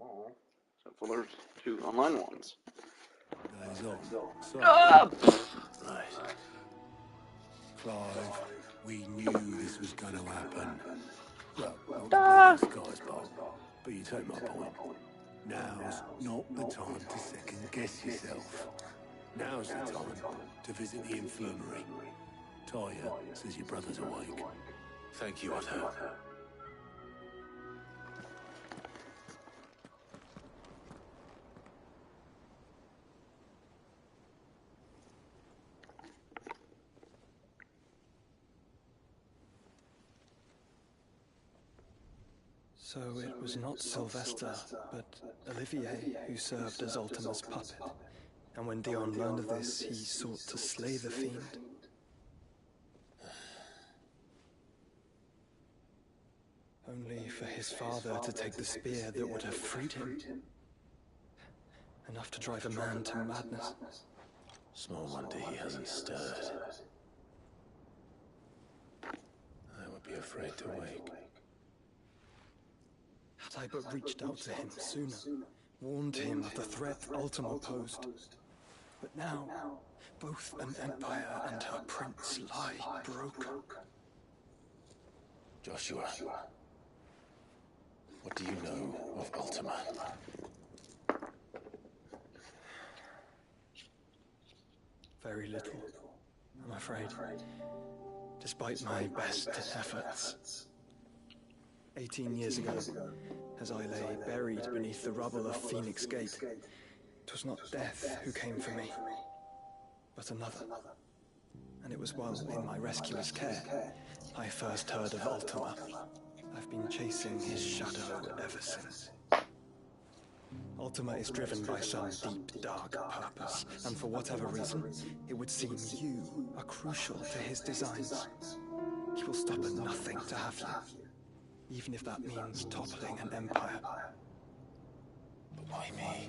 all, except for there's 2 online ones. Days off. So, Right. Clive, we knew this was going to happen. Well, not the bloody sky's bolt, but you take my point. Now's not the time to second-guess yourself. Now's the time to visit the infirmary. Talia says your brother's awake. Thank you, Otto. So it was not Sylvester, but Olivier who served as Ultima's puppet. And when Dion learned of this, he sought to slay the fiend. Only for his father to take the spear that would have freed him. Enough to drive a man to madness. Small wonder he hasn't stirred. I would be afraid to wake. Had I but reached out to him sooner, warned him of the threat Ultima posed. But now, both an empire and her prince lie broken. Joshua, what do you know of Ultima? Very little, I'm afraid. Despite my best efforts. 18 years ago, as I lay buried beneath the rubble of Phoenix Gate, 'twas not death who came for me, but another. And it was while in my rescuer's care, I first heard of Ultima. I've been chasing his shadow ever since. Ultima is driven by some deep, dark purpose, and for whatever reason, it would seem you are crucial to his designs. He will stop at nothing to have you. Even if that means toppling an empire. But why me?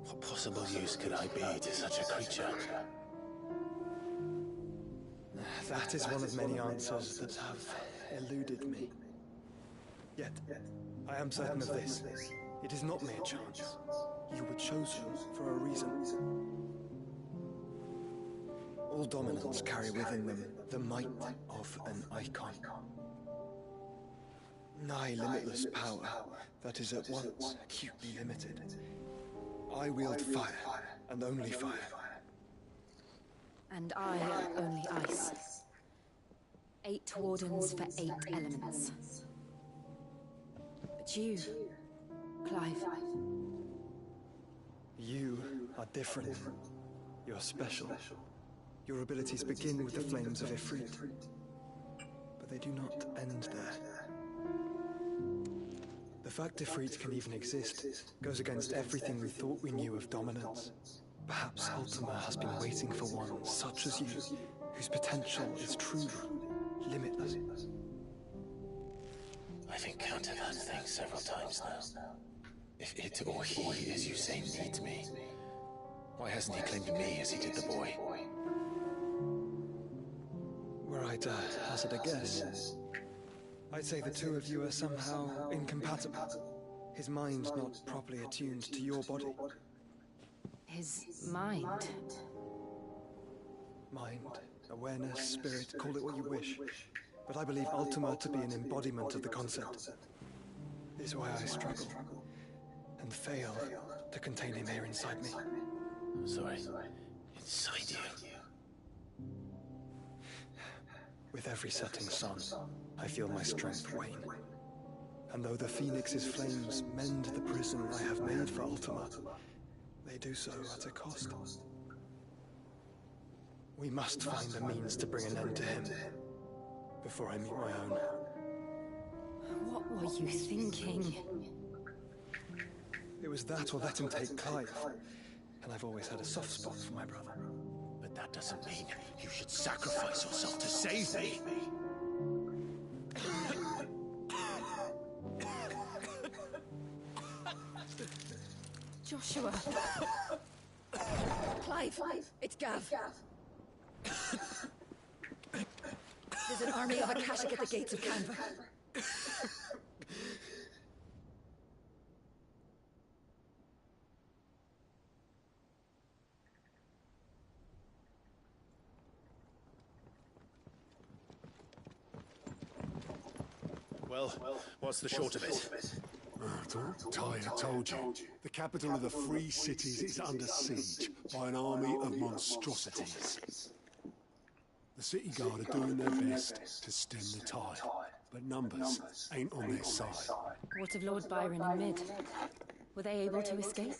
What possible use could I be to such a creature? That is one of many answers that have eluded me. Yet, I am certain of this. It is not mere chance. You were chosen for a reason. All dominants carry within them the might of an icon. Nigh limitless power that is at once acutely limited. I wield fire, and only fire. And I only ice. 8 wardens for 8 elements. But you, Clive. You are different. You're special. Your abilities begin with the flames of Ifrit. But they do not end there. The fact Ifrit can even exist goes against everything we thought we knew of dominance. Perhaps Ultima has been waiting for one such as you, whose potential is truly limitless. I've encountered that thing several times now. If it or he, as you say, needs me, why hasn't he claimed me as he did the boy? Were I to hazard a guess, I'd say the two of you are somehow incompatible. His mind not properly attuned to your body. His mind? Mind, awareness, spirit, call it what you wish. But I believe Ultima to be an embodiment of the concept. This is why I struggle, and fail to contain him here inside me. I'm sorry. Inside you? With every setting sun, I feel my strength wane. And though the Phoenix's flames mend the prison I have made for Ultima, they do so at a cost. We must find a means to bring an end to him, before I meet my own. What were you thinking? It was that or let him take Clive. And I've always had a soft spot for my brother. But that doesn't mean you should sacrifice yourself to save me. Joshua. Clive, it's Gav. There's an army of Akashic at the gates of Canva. Well, what's the short of it? Tyre told you. The capital of the Free Cities is under siege by an army of monstrosities. The city guard are doing their best to stem the tide, but numbers ain't on their side. What of Lord Byron and Mid? Were they able to escape?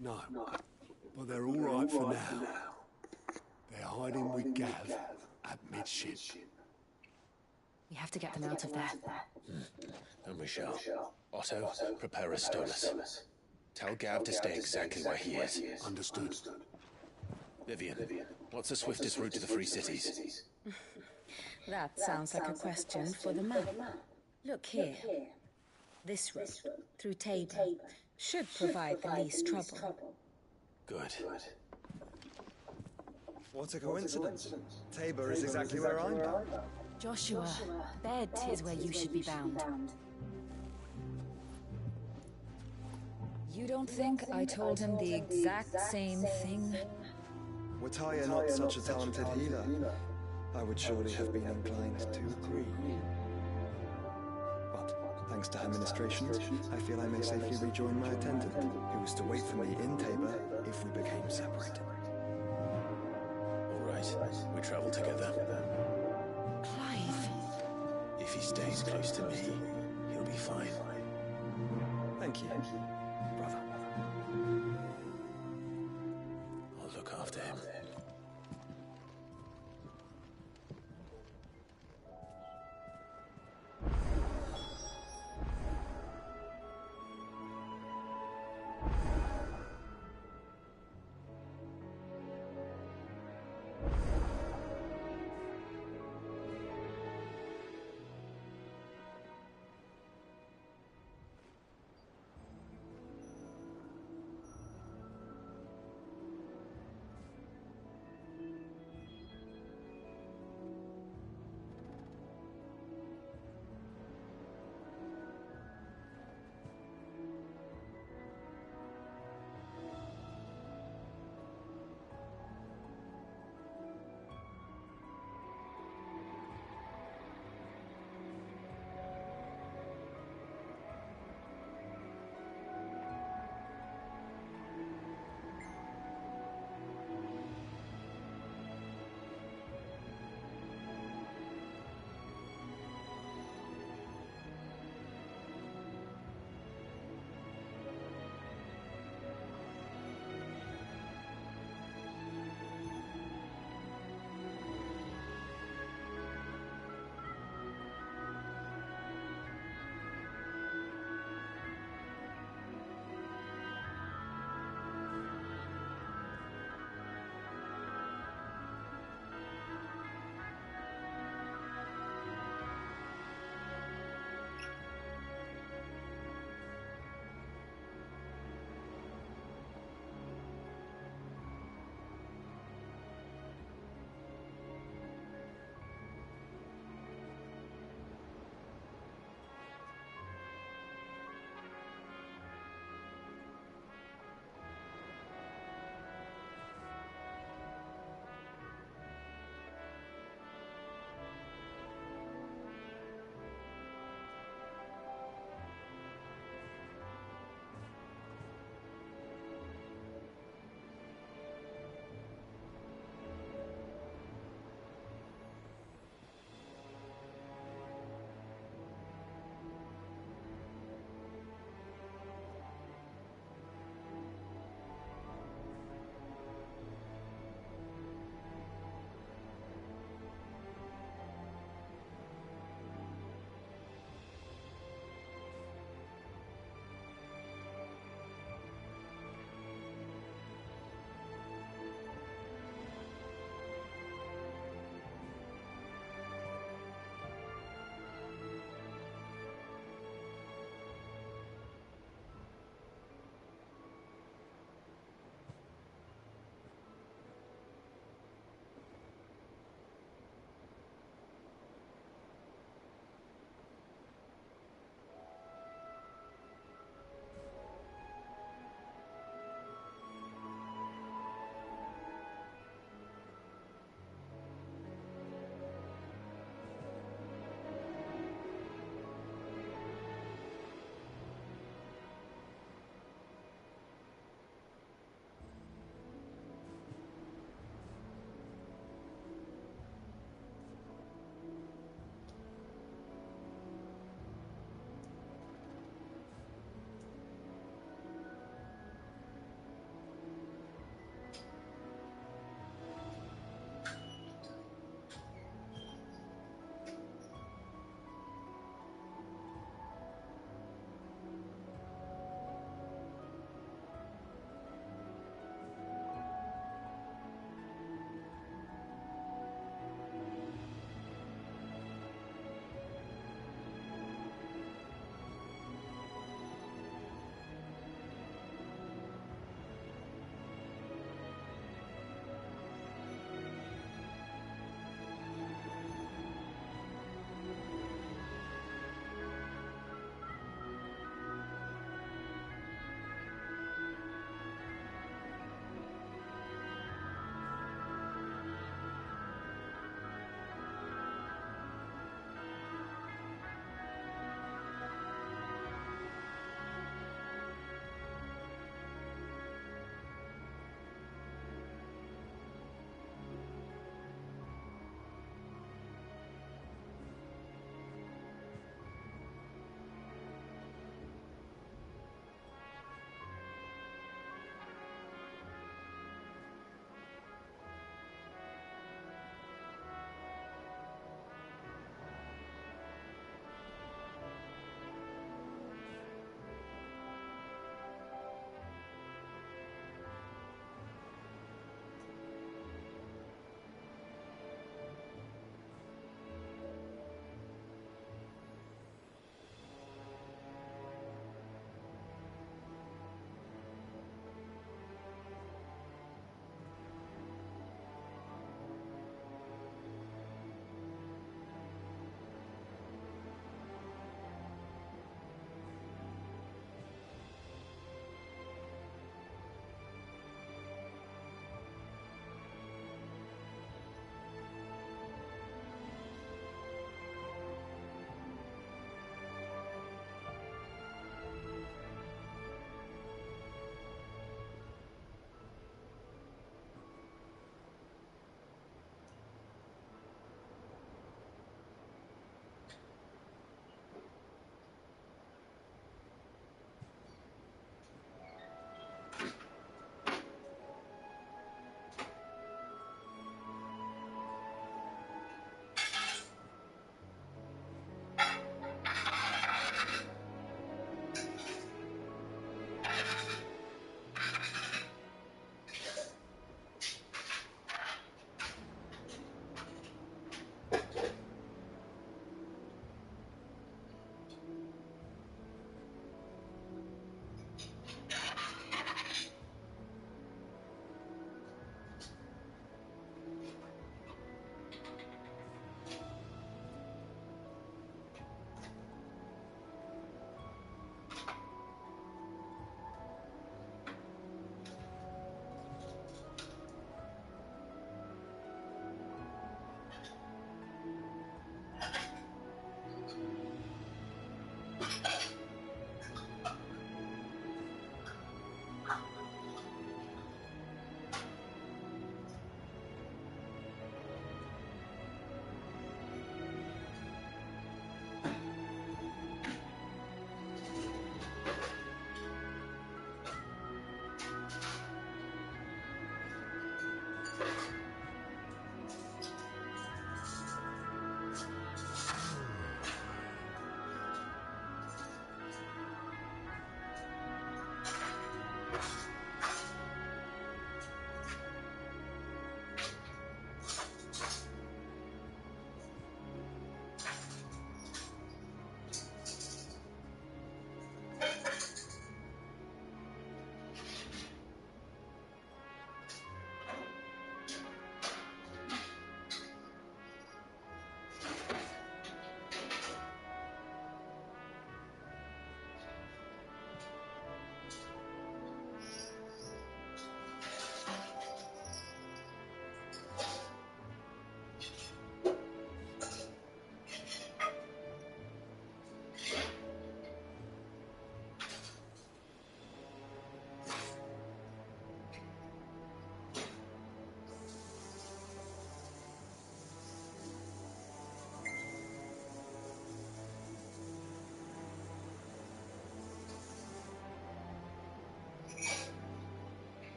No, but they're all right for now. They're hiding with Gav at midship. We have to get them out of there. And we shall. Otto, prepare a stolus. Tell Gav to stay exactly where he is. Understood. Vivian, what's the swiftest route to the Free Cities? That sounds like a question for the map. Look here. This road, through Tabor, should provide the least trouble. Good. What a coincidence. Tabor is exactly where I'm bound. Joshua, bed is where you should be bound. You don't think I told him the exact same thing? Were Tyre not such a talented healer, I would surely have been inclined to agree. But thanks to her ministration, I feel I may safely rejoin my attendant, who was to wait for me in Tabor if we became separated. All right, we travel together. Clive. If he stays close to me, he'll be fine. Thank you, brother. I'll look after him.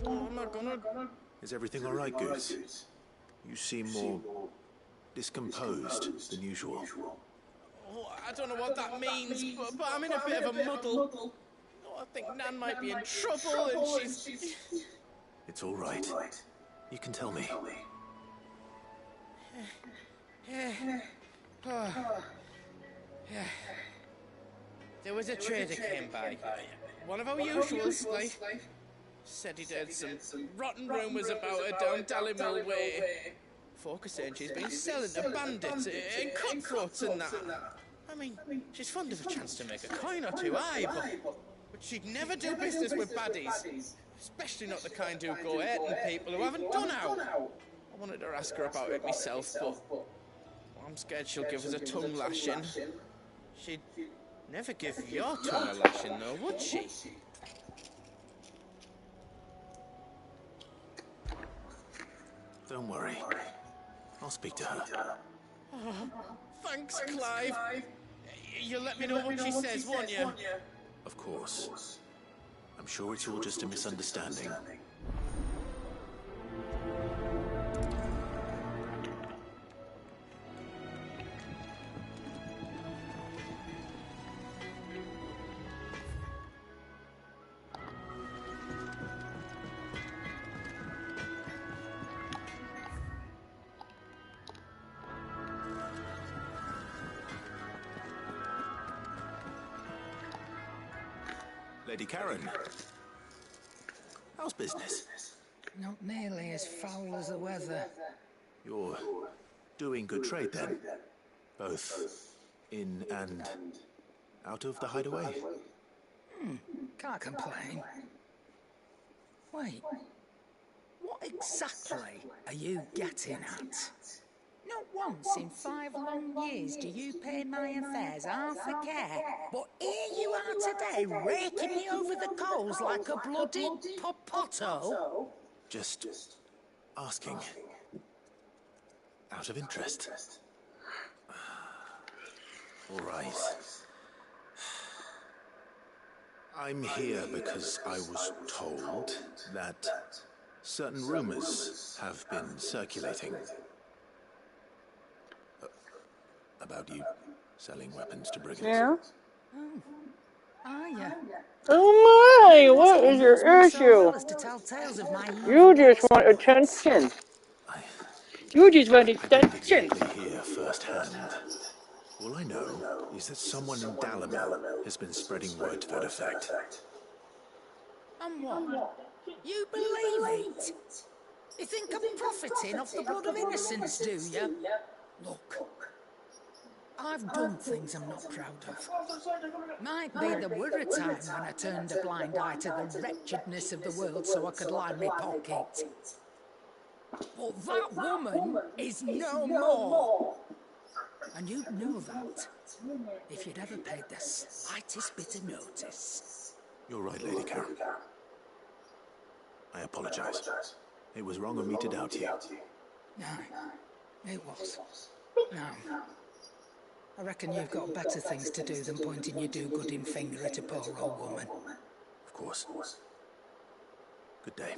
Oh, I'm not gonna... Is everything all right, Goose? You seem more discomposed than usual. Oh, I don't know what that means, but I'm in a bit of a muddle. Oh, I think Nan might be in trouble, and she's... It's all right. You can tell me. There was a trader came by. One of our usuals, like... Said he'd heard some rotten rumours about her down Dallimore Way. Folk are saying she's been selling to bandits and cutthroats and that. I mean, she's fond of a chance to make a coin or two, aye, but she'd never do business with baddies. Especially not the kind who go hurting people who haven't done out. I wanted to ask her about it myself, but I'm scared she'll give us a tongue lashing. She'd never give your tongue a lashing, though, would she? Don't worry. I'll speak to her. Oh, thanks, Clive. You'll let me know what she says, won't you? Of course. I'm sure it's all just a misunderstanding. Lady Karen, how's business? Not nearly as foul as the weather. You're doing good trade then? Both in and out of the hideaway? Can't complain. Wait, what exactly are you getting at? Not once in 5 long years do you pay my affairs half a care. But here you are today, raking me over the coals like a bloody popoto. Just asking. Out of interest. All right. I'm here because I was told that certain rumors have been circulating. About you selling weapons to brigands. Yeah? Are you? Oh my, what is your issue? You just want attention. You just want attention. Here firsthand. All I know is that someone in Dallimore has been spreading word to that effect. And what? You believe it? You think I'm profiting off the blood of innocence, do you? Look, I've done things I'm not proud of. Might be there were a time when I turned a blind eye to the wretchedness of the world so I could line my pocket. But that woman is no more. And you'd know that if you'd ever paid the slightest bit of notice. You're right, Lady Karen. I apologize. It was wrong of me to doubt you. No, it was. No. I reckon you've got better things to do than pointing your do-gooding finger at a poor old woman. Of course. Good day.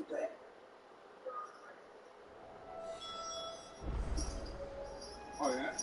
Oh, yeah?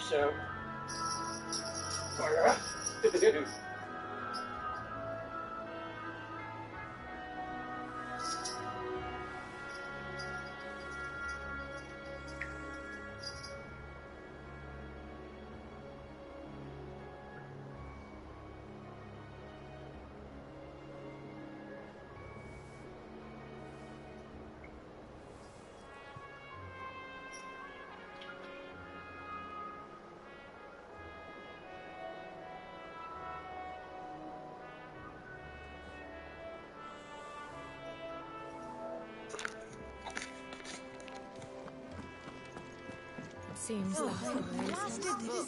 So. Seems that way.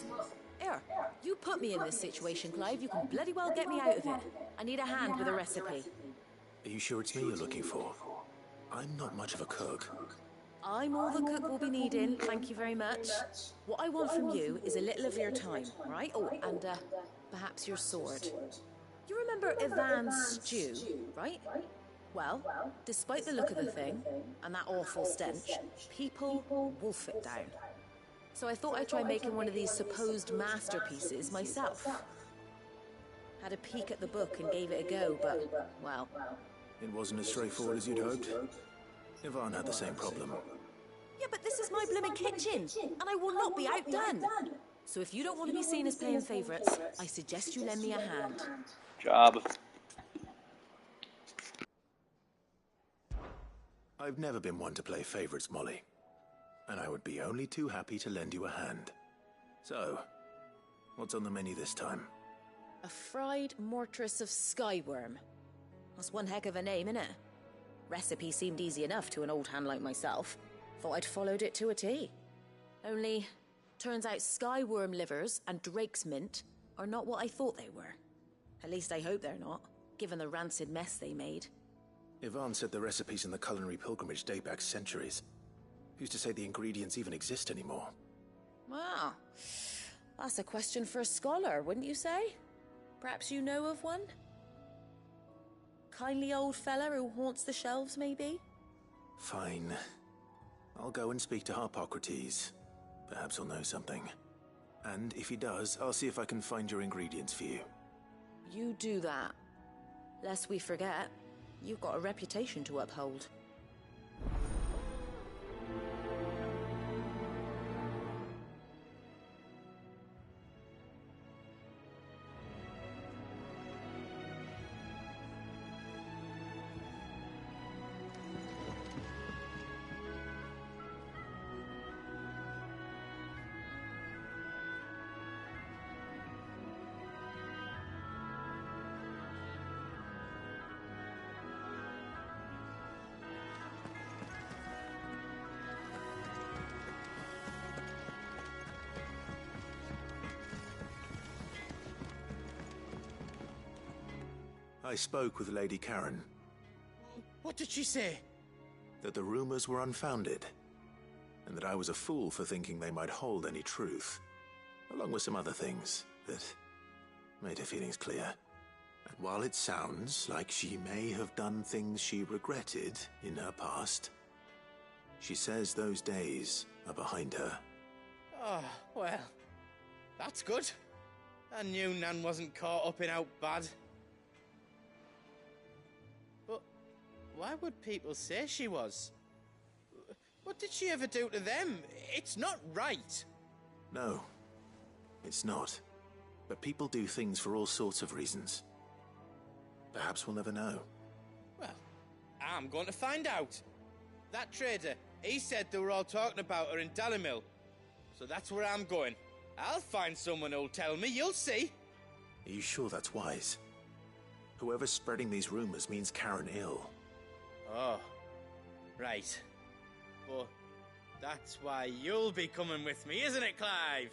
Here, you put me in this situation, Clive. You can bloody well get me out of it. I need a hand with a recipe. Are you sure it's me you're looking for? I'm not much of a cook. I'm all the cook will be needing, thank you very much. What I want from you is a little of your time, right? Oh, and perhaps your sword. You remember Ivan's stew, right? Well, despite the look of the thing, and that awful stench, people wolf it down. So I thought I'd try making one of these supposed masterpieces myself. Had a peek at the book and gave it a go, but, well... It wasn't as straightforward as you'd hoped. Ivan had the same problem. Yeah, but this is my blimmin' kitchen, and I will not be outdone. So if you don't want to be seen as playing favourites, I suggest you lend me a hand. Job. I've never been one to play favourites, Molly. And I would be only too happy to lend you a hand. So, what's on the menu this time? A fried mortress of skyworm. That's one heck of a name, innit? Recipe seemed easy enough to an old hand like myself. Thought I'd followed it to a T. Only, turns out skyworm livers and drake's mint are not what I thought they were. At least I hope they're not, given the rancid mess they made. Ivan said the recipes in the culinary pilgrimage date back centuries. Who's to say the ingredients even exist anymore? Wow. That's a question for a scholar, wouldn't you say? Perhaps you know of one? Kindly old fella who haunts the shelves, maybe? Fine. I'll go and speak to Harpocrates. Perhaps he'll know something. And if he does, I'll see if I can find your ingredients for you. You do that. Lest we forget, you've got a reputation to uphold. I spoke with Lady Karen. What did she say? That the rumors were unfounded, and that I was a fool for thinking they might hold any truth, along with some other things that made her feelings clear. And while it sounds like she may have done things she regretted in her past, she says those days are behind her. Oh, well, that's good. I knew Nan wasn't caught up in out bad. But why would people say she was? What did she ever do to them? It's not right. No, it's not. But people do things for all sorts of reasons. Perhaps we'll never know. Well, I'm going to find out. That trader, he said they were all talking about her in Dalimil. So that's where I'm going. I'll find someone who'll tell me, you'll see. Are you sure that's wise? Whoever's spreading these rumors means Karen ill. Oh, right. But that's why you'll be coming with me, isn't it, Clive?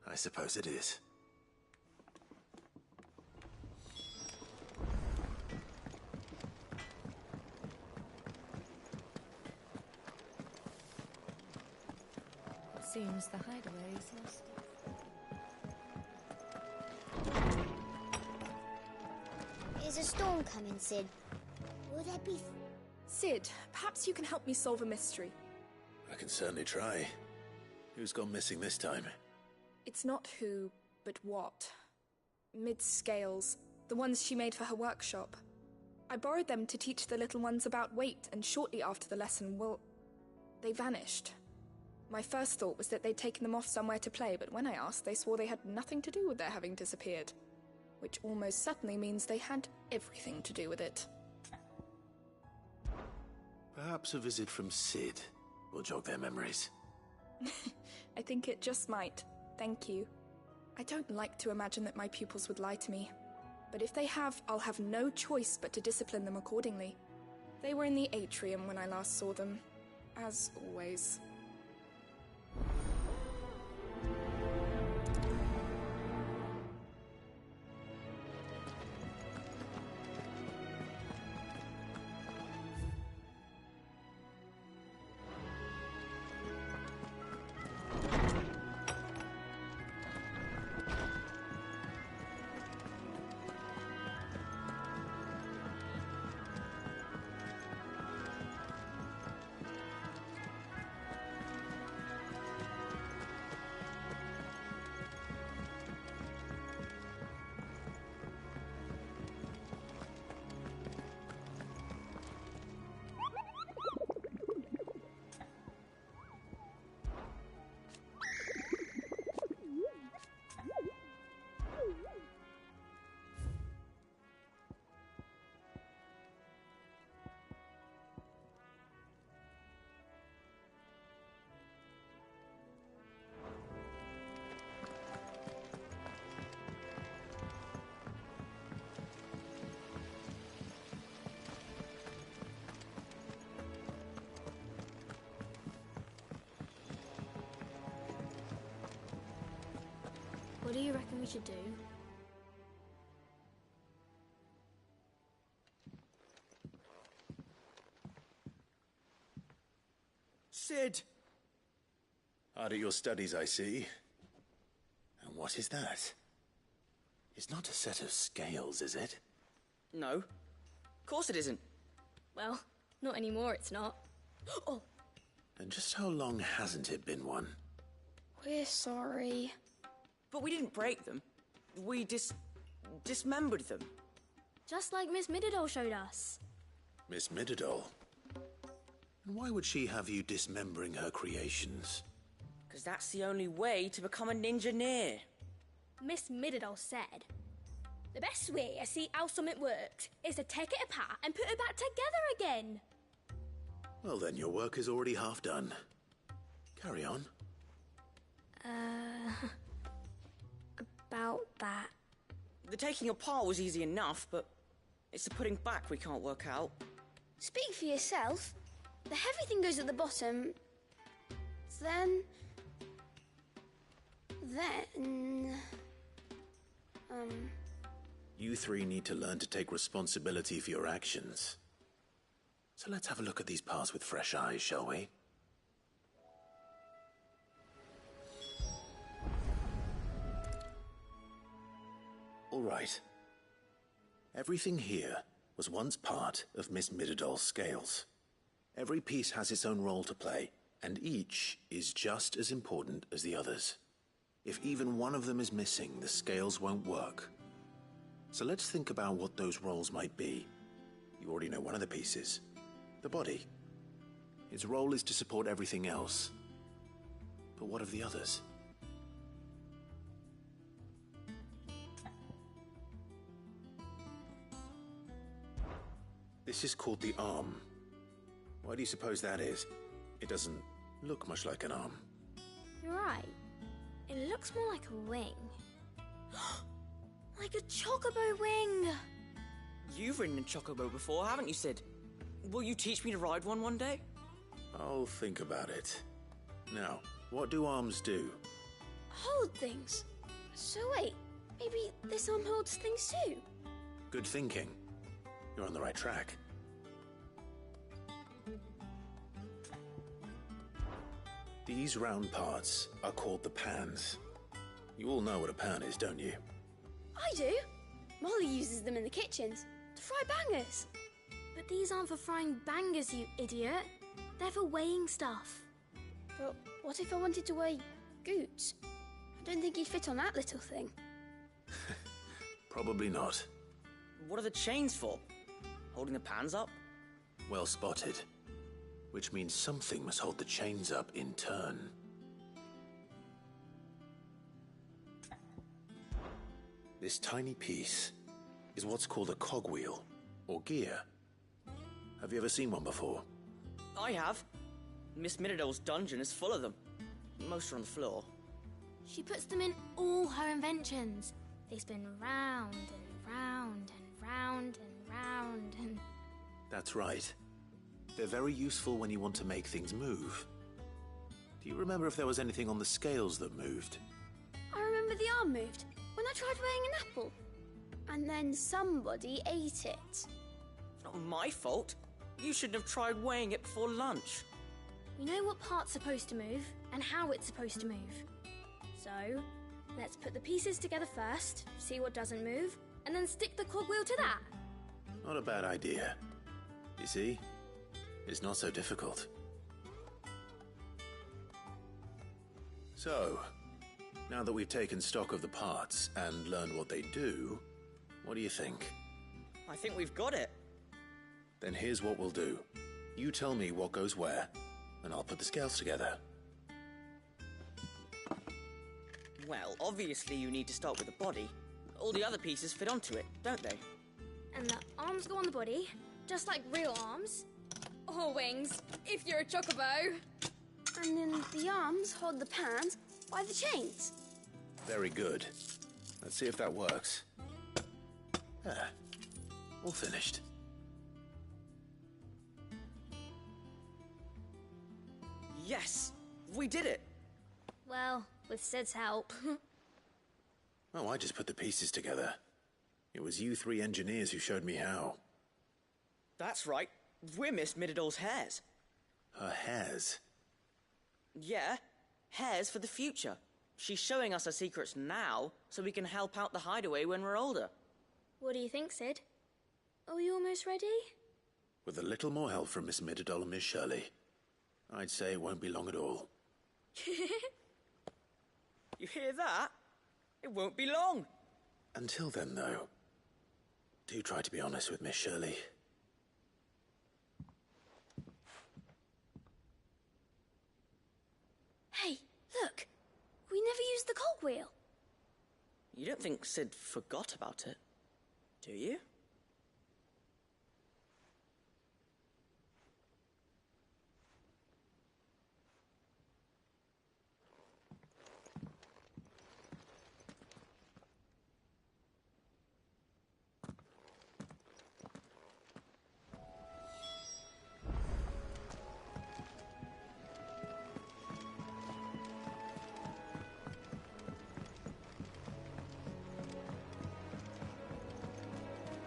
I suppose it is. Seems the hideaway is lost. Is a storm coming, Sid? Will there be... Sid, perhaps you can help me solve a mystery. I can certainly try. Who's gone missing this time? It's not who, but what. Mid's scales, the ones she made for her workshop. I borrowed them to teach the little ones about weight, and shortly after the lesson, well, they vanished. My first thought was that they'd taken them off somewhere to play, but when I asked, they swore they had nothing to do with their having disappeared. Which almost certainly means they had everything to do with it. Perhaps a visit from Sid will jog their memories. I think it just might. Thank you. I don't like to imagine that my pupils would lie to me. But if they have, I'll have no choice but to discipline them accordingly. They were in the atrium when I last saw them. As always. What do you reckon we should do? Sid! Hard at your studies, I see. And what is that? It's not a set of scales, is it? No. Of course it isn't. Well, not anymore, it's not. Oh! And just how long hasn't it been one? We're sorry. But we didn't break them. We dismembered them. Just like Miss Mididol showed us. Miss Mididol? And why would she have you dismembering her creations? Because that's the only way to become a ninja-neer. Miss Mididol said, the best way to see how something works is to take it apart and put it back together again. Well then, your work is already half done. Carry on. About that. The taking apart was easy enough, but it's the putting back we can't work out. Speak for yourself. The heavy thing goes at the bottom. Then... You three need to learn to take responsibility for your actions. So let's have a look at these parts with fresh eyes, shall we? All right. Everything here was once part of Miss Mididol's scales. Every piece has its own role to play, and each is just as important as the others. If even one of them is missing, the scales won't work. So let's think about what those roles might be. You already know one of the pieces. The body. Its role is to support everything else. But what of the others? This is called the arm. Why do you suppose that is? It doesn't look much like an arm. You're right. It looks more like a wing. Like a chocobo wing! You've ridden a chocobo before, haven't you, Sid? Will you teach me to ride one day? I'll think about it. Now, what do arms do? Hold things. So wait, maybe this arm holds things too? Good thinking. You're on the right track. These round parts are called the pans. You all know what a pan is, don't you? I do. Molly uses them in the kitchens to fry bangers. But these aren't for frying bangers, you idiot. They're for weighing stuff. But what if I wanted to weigh Goots? I don't think he'd fit on that little thing. Probably not. What are the chains for? Holding the pans up? Well spotted. Which means something must hold the chains up in turn. This tiny piece is what's called a cogwheel, or gear. Have you ever seen one before? I have. Miss Middledale's dungeon is full of them. Most are on the floor. She puts them in all her inventions. They spin round and round and round and round and... That's right. They're very useful when you want to make things move. Do you remember if there was anything on the scales that moved? I remember the arm moved when I tried weighing an apple. And then somebody ate it. Not my fault. You shouldn't have tried weighing it before lunch. We know what part's supposed to move and how it's supposed to move. So, let's put the pieces together first, see what doesn't move, and then stick the cogwheel to that. Not a bad idea. You see? It's not so difficult. So, now that we've taken stock of the parts and learned what they do, what do you think? I think we've got it. Then here's what we'll do. You tell me what goes where, and I'll put the scales together. Well, obviously you need to start with the body. All the other pieces fit onto it, don't they? And the arms go on the body, just like real arms. Or wings, if you're a chocobo. And then the arms hold the pans by the chains. Very good. Let's see if that works. There. All finished. Yes! We did it! Well, with Sid's help. Oh, I just put the pieces together. It was you three engineers who showed me how. That's right. We're Miss Middledale's hares. Her hairs? Yeah, hares for the future. She's showing us her secrets now, so we can help out the hideaway when we're older. What do you think, Sid? Are we almost ready? With a little more help from Miss Middledale and Miss Shirley, I'd say it won't be long at all. You hear that? It won't be long. Until then, though, do try to be honest with Miss Shirley. Hey, look! We never used the cogwheel. You don't think Sid forgot about it, do you?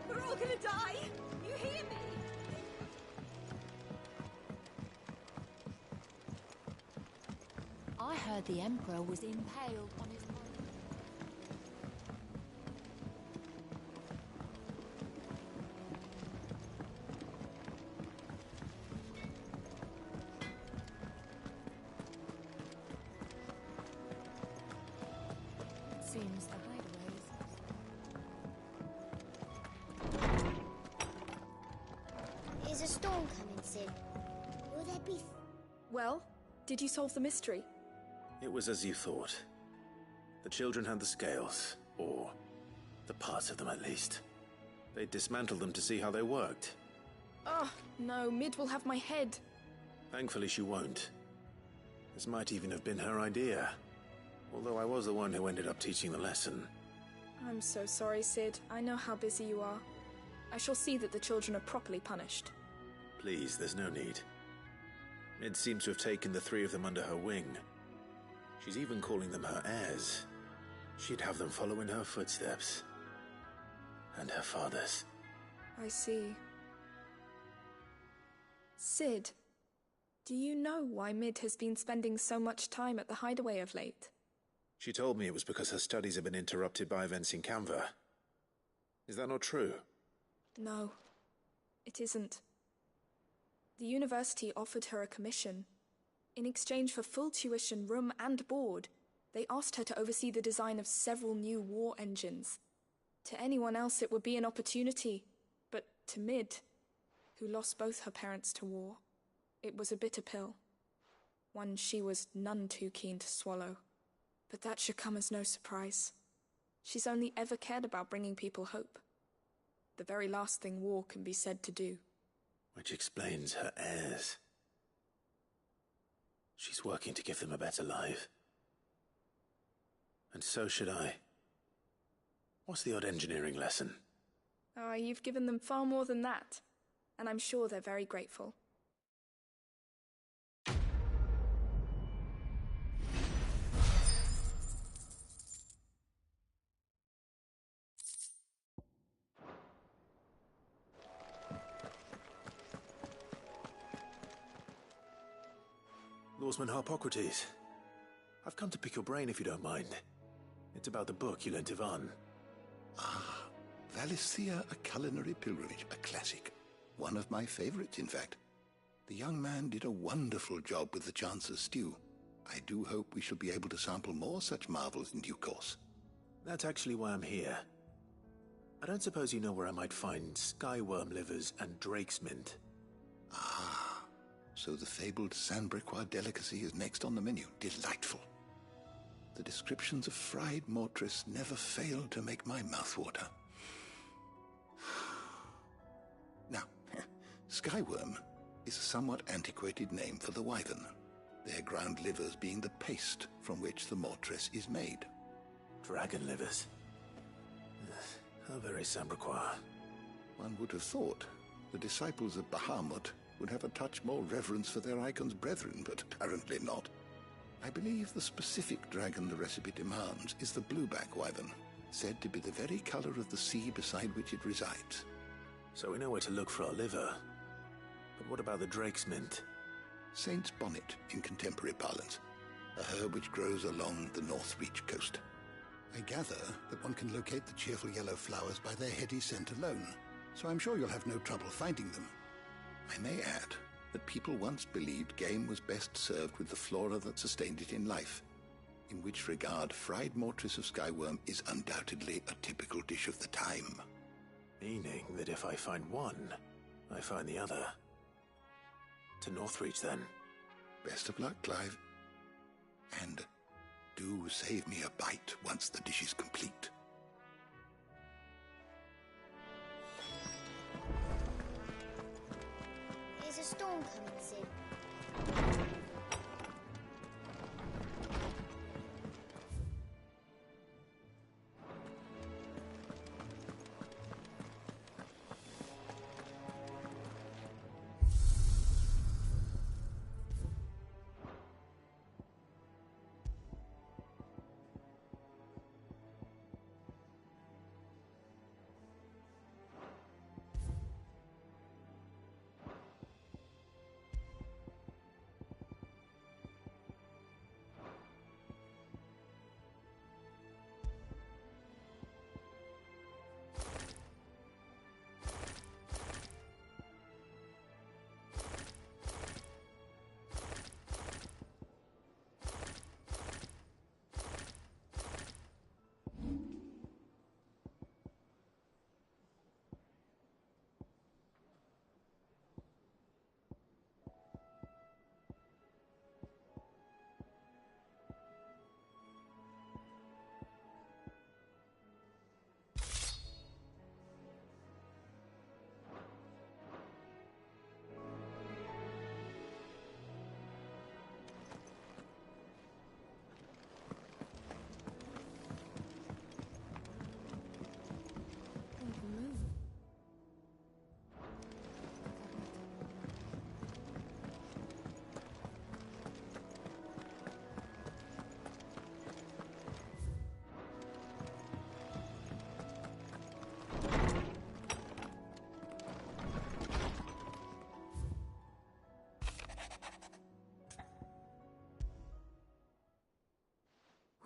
We're all gonna die! You hear me? I heard the Emperor was impaled on his... Seems the hideaways. Is a storm coming, Sid? Will there be... Well, did you solve the mystery? It was as you thought. The children had the scales, or the parts of them at least. They dismantled them to see how they worked. Oh, no, Mid will have my head. Thankfully she won't. This might even have been her idea. Although I was the one who ended up teaching the lesson. I'm so sorry, Sid. I know how busy you are. I shall see that the children are properly punished. Please, there's no need. Mid seems to have taken the three of them under her wing. She's even calling them her heirs. She'd have them follow in her footsteps. And her father's. I see. Sid, Do you know why Mid has been spending so much time at the hideaway of late? She told me it was because her studies have been interrupted by events in Canva. Is that not true? No, it isn't. The university offered her a commission. In exchange for full tuition, room and board, they asked her to oversee the design of several new war engines. To anyone else it would be an opportunity, but to Mid, who lost both her parents to war, it was a bitter pill. One she was none too keen to swallow. But that should come as no surprise. She's only ever cared about bringing people hope. The very last thing war can be said to do. Which explains her heirs. She's working to give them a better life. And so should I. What's the odd engineering lesson? Oh, you've given them far more than that. And I'm sure they're very grateful. Lawsman Harpocrates. I've come to pick your brain if you don't mind. It's about the book you lent Ivan. Ah, Valisthea, A Culinary Pilgrimage, a classic. One of my favorites, in fact. The young man did a wonderful job with the Chance's stew. I do hope we shall be able to sample more such marvels in due course. That's actually why I'm here. I don't suppose you know where I might find skyworm livers and drake's mint. Ah, so the fabled Sandbrequois delicacy is next on the menu. Delightful. The descriptions of fried mortress never fail to make my mouth water. Now, skyworm is a somewhat antiquated name for the wyvern, their ground livers being the paste from which the mortress is made. Dragon livers. How very Sandbrequois. One would have thought the disciples of Bahamut would have a touch more reverence for their icon's brethren, but apparently not. I believe the specific dragon the recipe demands is the blueback wyvern, said to be the very color of the sea beside which it resides. So we know where to look for our liver. But what about the drake's mint? Saint's bonnet in contemporary parlance, a herb which grows along the North Reach coast. I gather that one can locate the cheerful yellow flowers by their heady scent alone, so I'm sure you'll have no trouble finding them. I may add that people once believed game was best served with the flora that sustained it in life, in which regard fried mortress of skyworm is undoubtedly a typical dish of the time. Meaning that if I find one, I find the other. To Northreach, then. Best of luck, Clive. And do save me a bite once the dish is complete. There's a storm coming, Sid.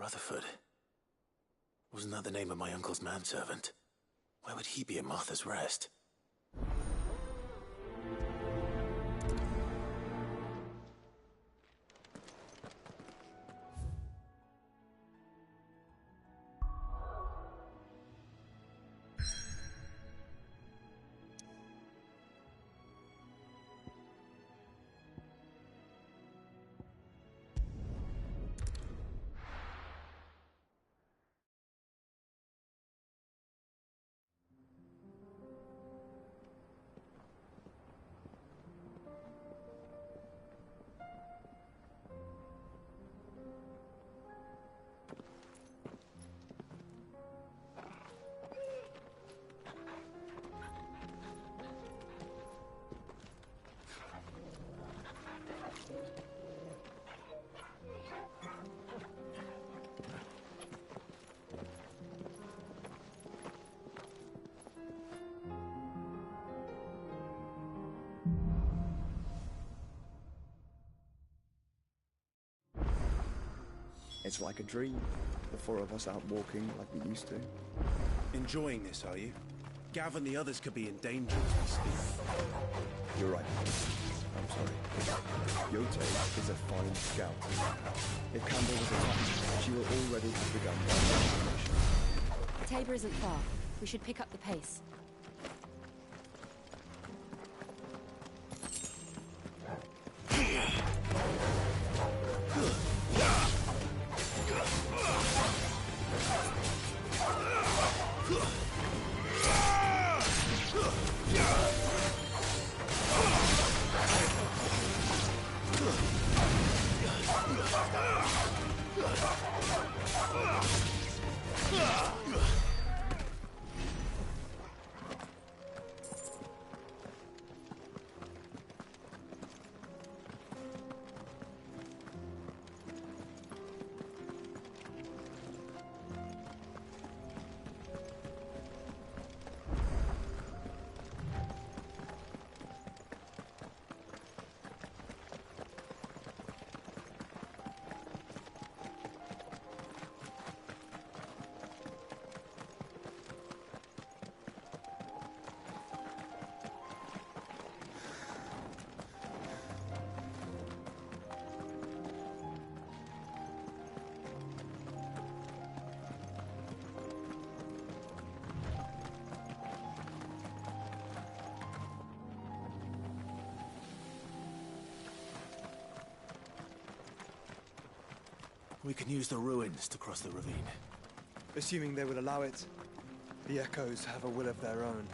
Rutherford. Wasn't that the name of my uncle's manservant? Why would he be at Martha's Rest? It's like a dream. The four of us out walking like we used to. Enjoying this, are you? Gav and the others could be in danger as we speak. You're right. I'm sorry. Yote is a fine scout. If Campbell was attacked, she will already have begun by information. Tabor isn't far. We should pick up the pace. We can use the ruins to cross the ravine. Assuming they will allow it. The Echoes have a will of their own.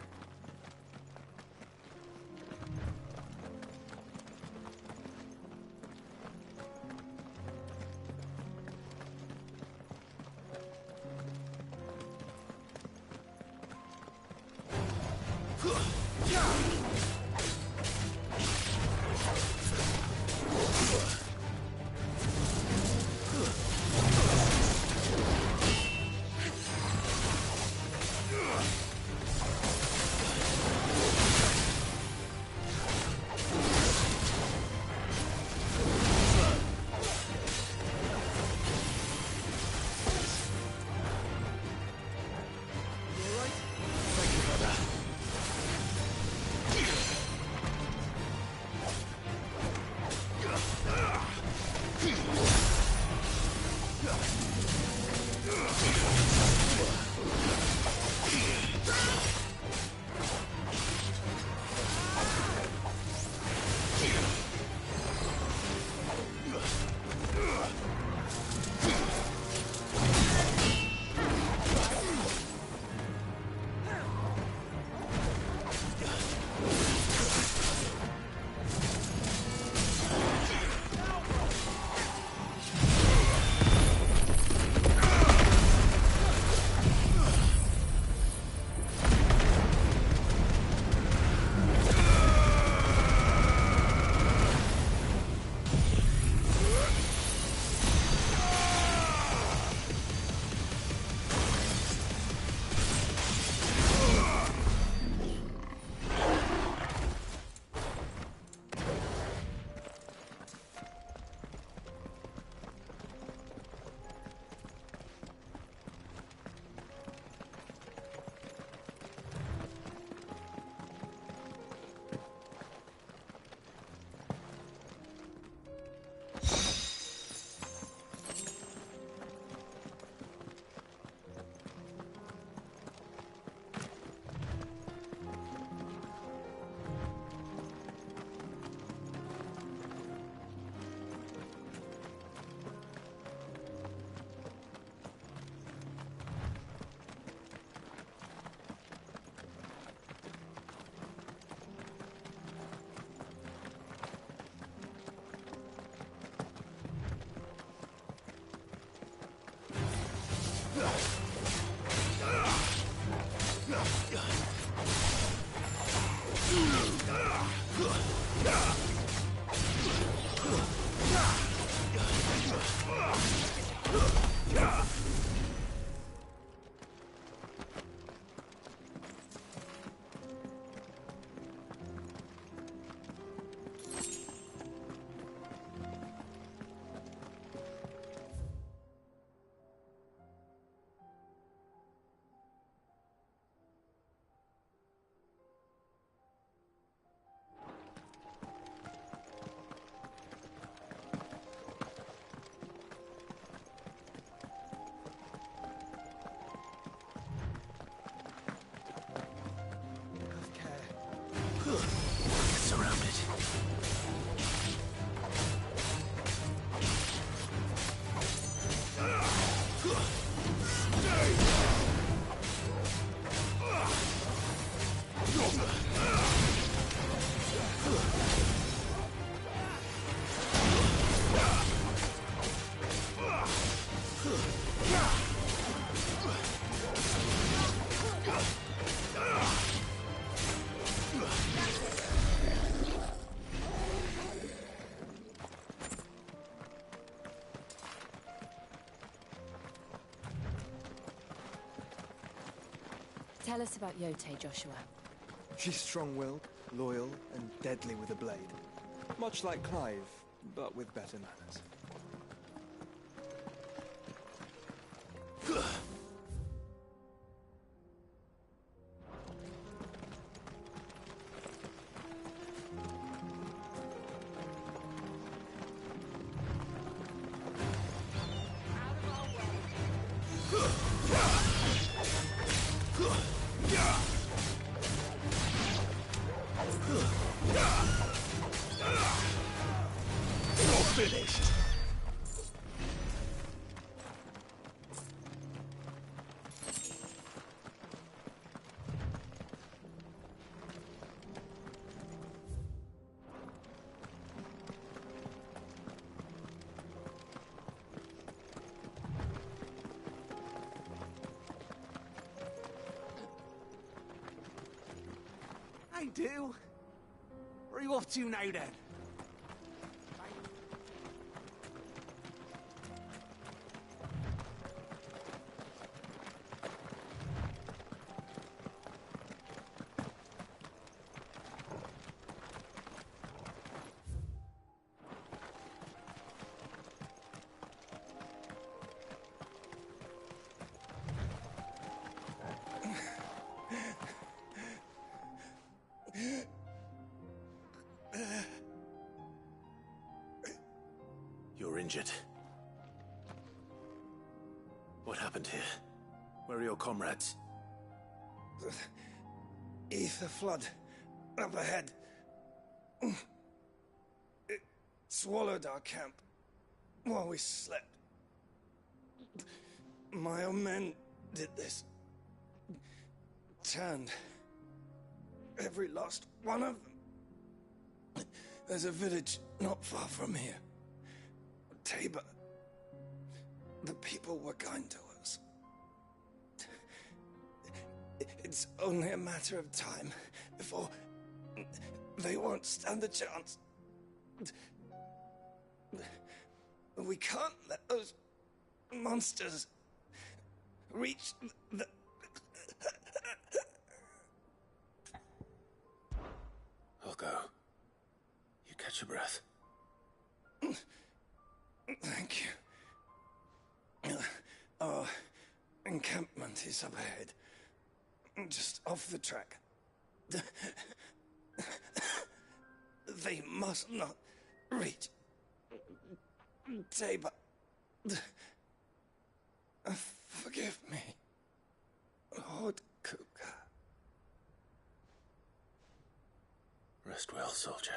Tell us about Yote, Joshua. She's strong-willed, loyal, and deadly with a blade. Much like Clive, but with better manners. Finished. Hey, do. Where are you off to now, then? You're injured. What happened here? Where are your comrades? Ether flood. Up ahead. It swallowed our camp while we slept. My own men did this. Turned every last one of them. There's a village not far from here. Tabor. The people were kind to us. It's only a matter of time before they won't stand a chance. We can't let those monsters reach the... I'll go. You catch your breath. Thank you. Our encampment is up ahead. Just off the track. They must not reach Tabor. Forgive me, Lord Kuka. Rest well, soldier.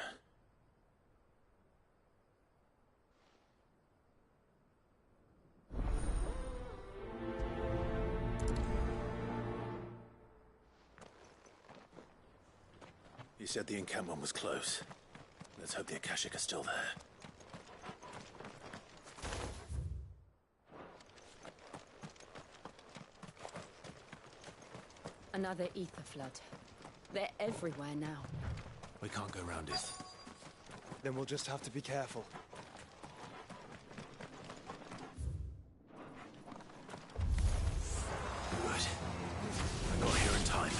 You said the encampment was close. Let's hope the Akashic are still there. Another ether flood. They're everywhere now. We can't go round it. Then we'll just have to be careful. Good. I got here in time.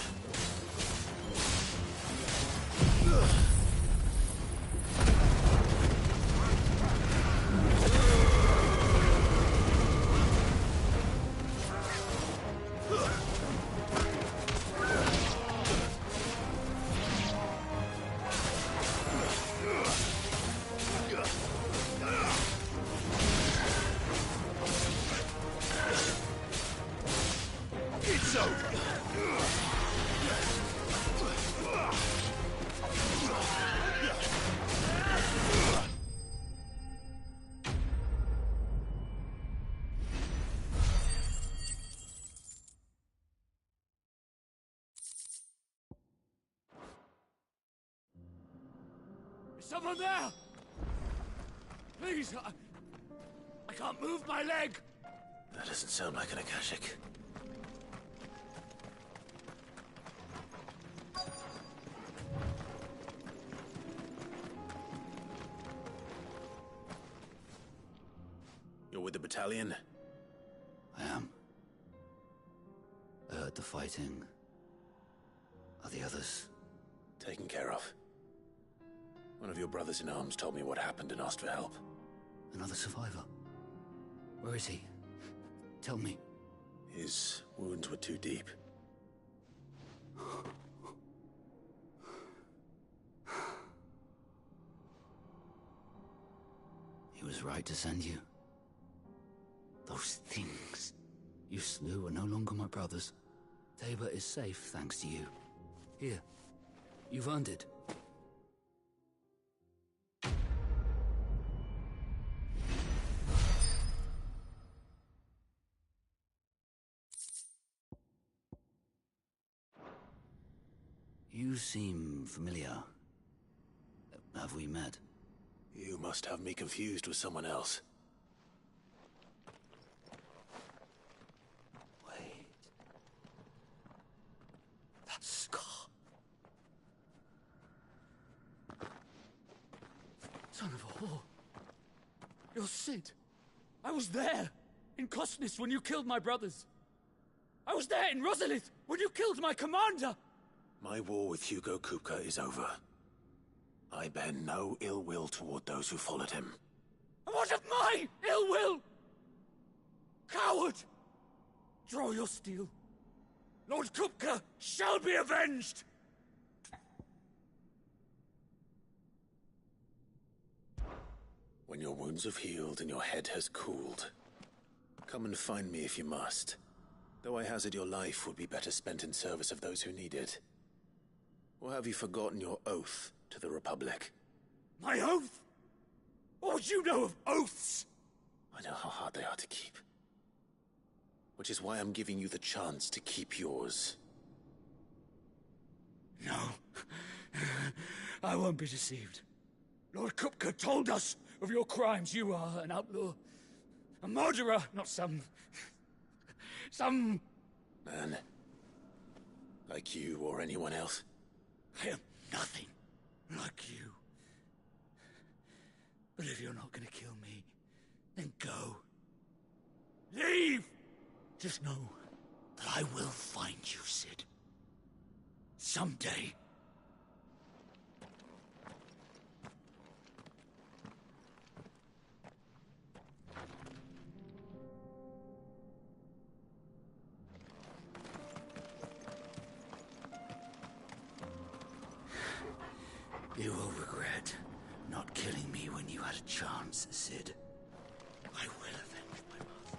Someone there! Please, I can't move my leg! That doesn't sound like an Akashic. You're with the battalion? I am. I heard the fighting, Are the others? Taken care of. One of your brothers in arms told me what happened and asked for help. Another survivor? Where is he? Tell me. His wounds were too deep. He was right to send you. Those things you slew are no longer my brothers. Tabor is safe thanks to you. Here, you've earned it. You seem familiar. Have we met? You must have me confused with someone else. Wait. That scar. Son of a whore. You're Sid. I was there in Cosnes when you killed my brothers. I was there in Rosalith when you killed my commander. My war with Hugo Kupka is over. I bear no ill will toward those who followed him. And what of my ill will? Coward! Draw your steel. Lord Kupka shall be avenged! When your wounds have healed and your head has cooled, come and find me if you must. Though I hazard your life would be better spent in service of those who need it. Or have you forgotten your oath to the Republic? My oath? What would you know of oaths? I know how hard they are to keep. Which is why I'm giving you the chance to keep yours. No. I won't be deceived. Lord Kupka told us of your crimes. You are an outlaw. A murderer, not some man. Like you or anyone else. I am nothing like you. But if you're not gonna kill me, then go. Leave! Just know that I will find you, Sid. Someday. You will regret not killing me when you had a chance, Sid. I will avenge my master.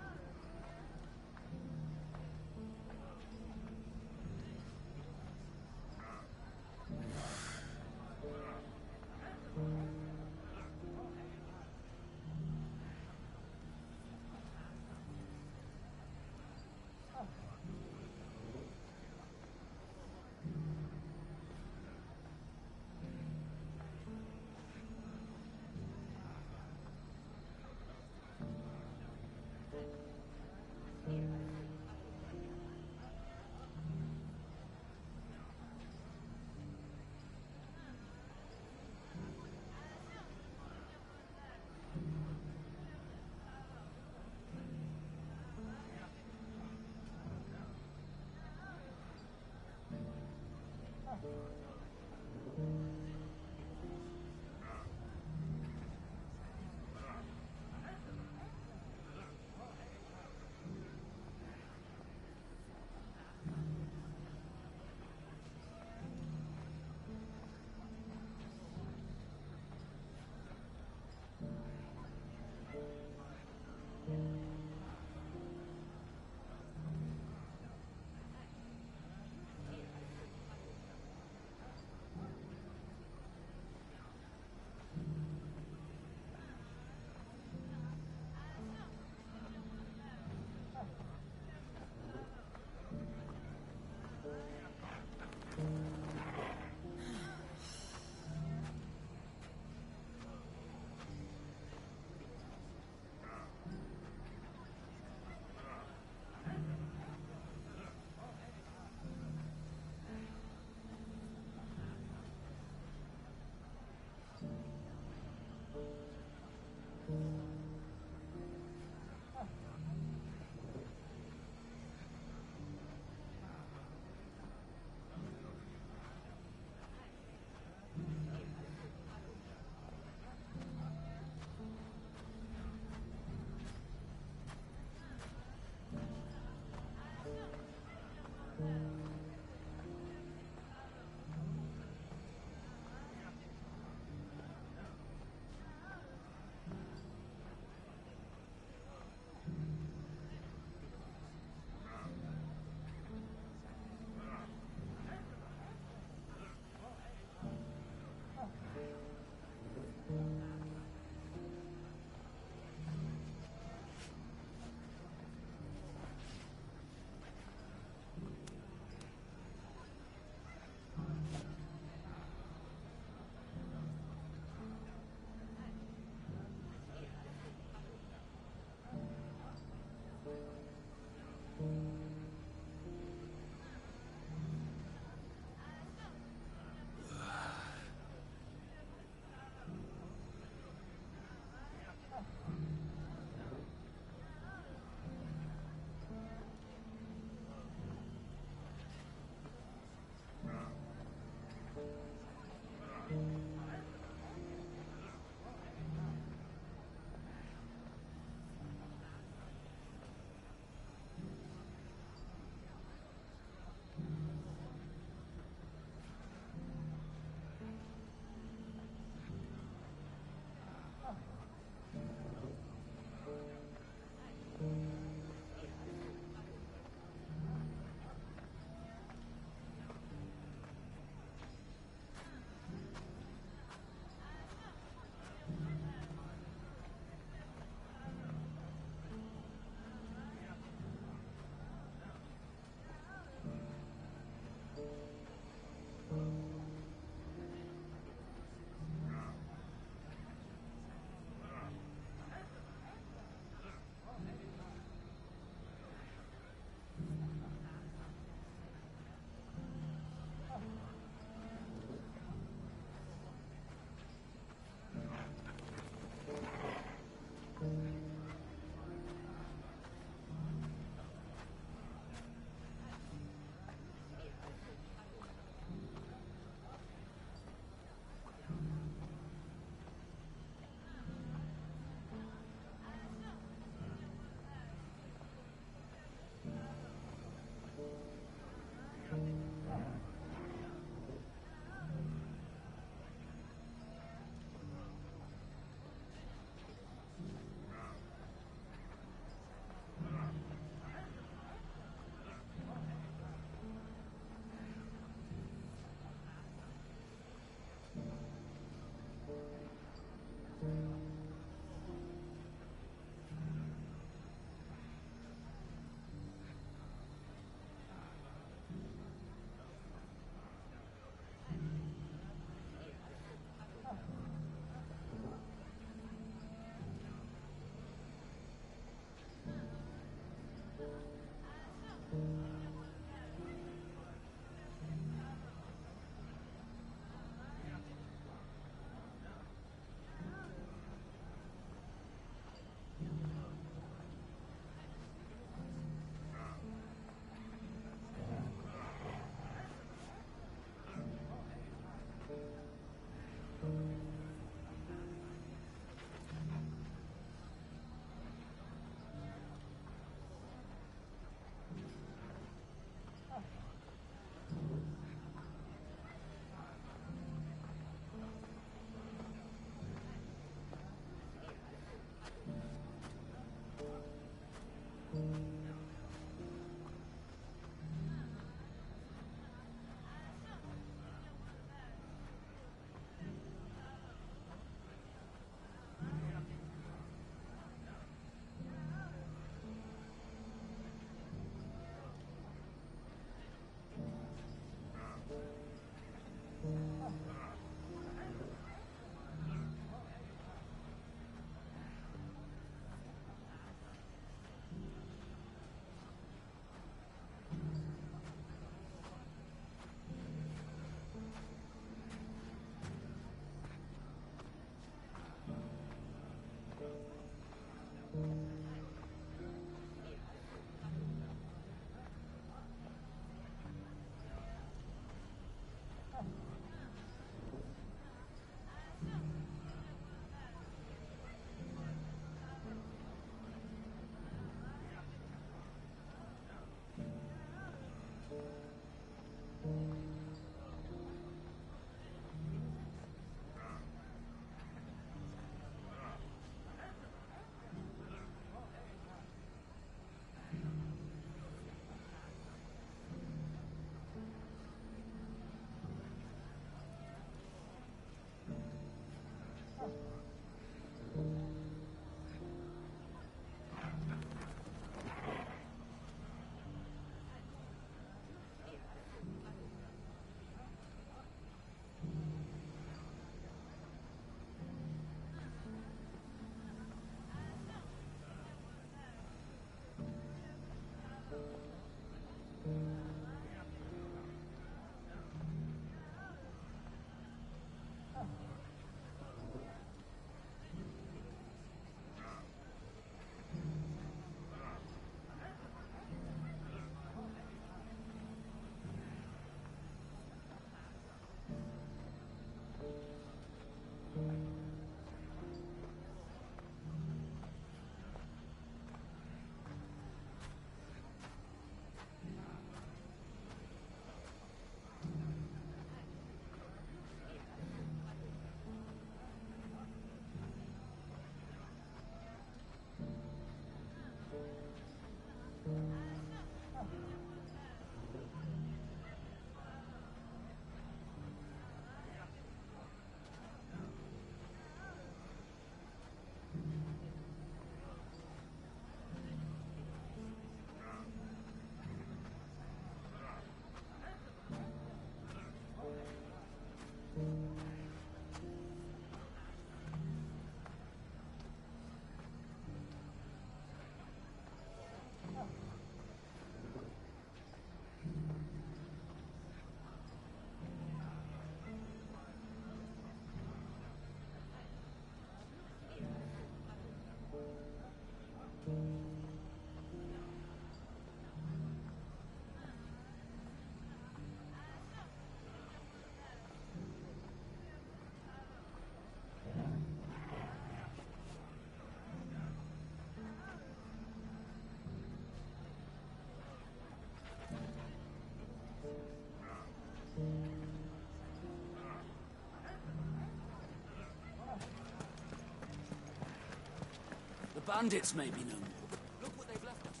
bandits may be no more, but look what they've left us.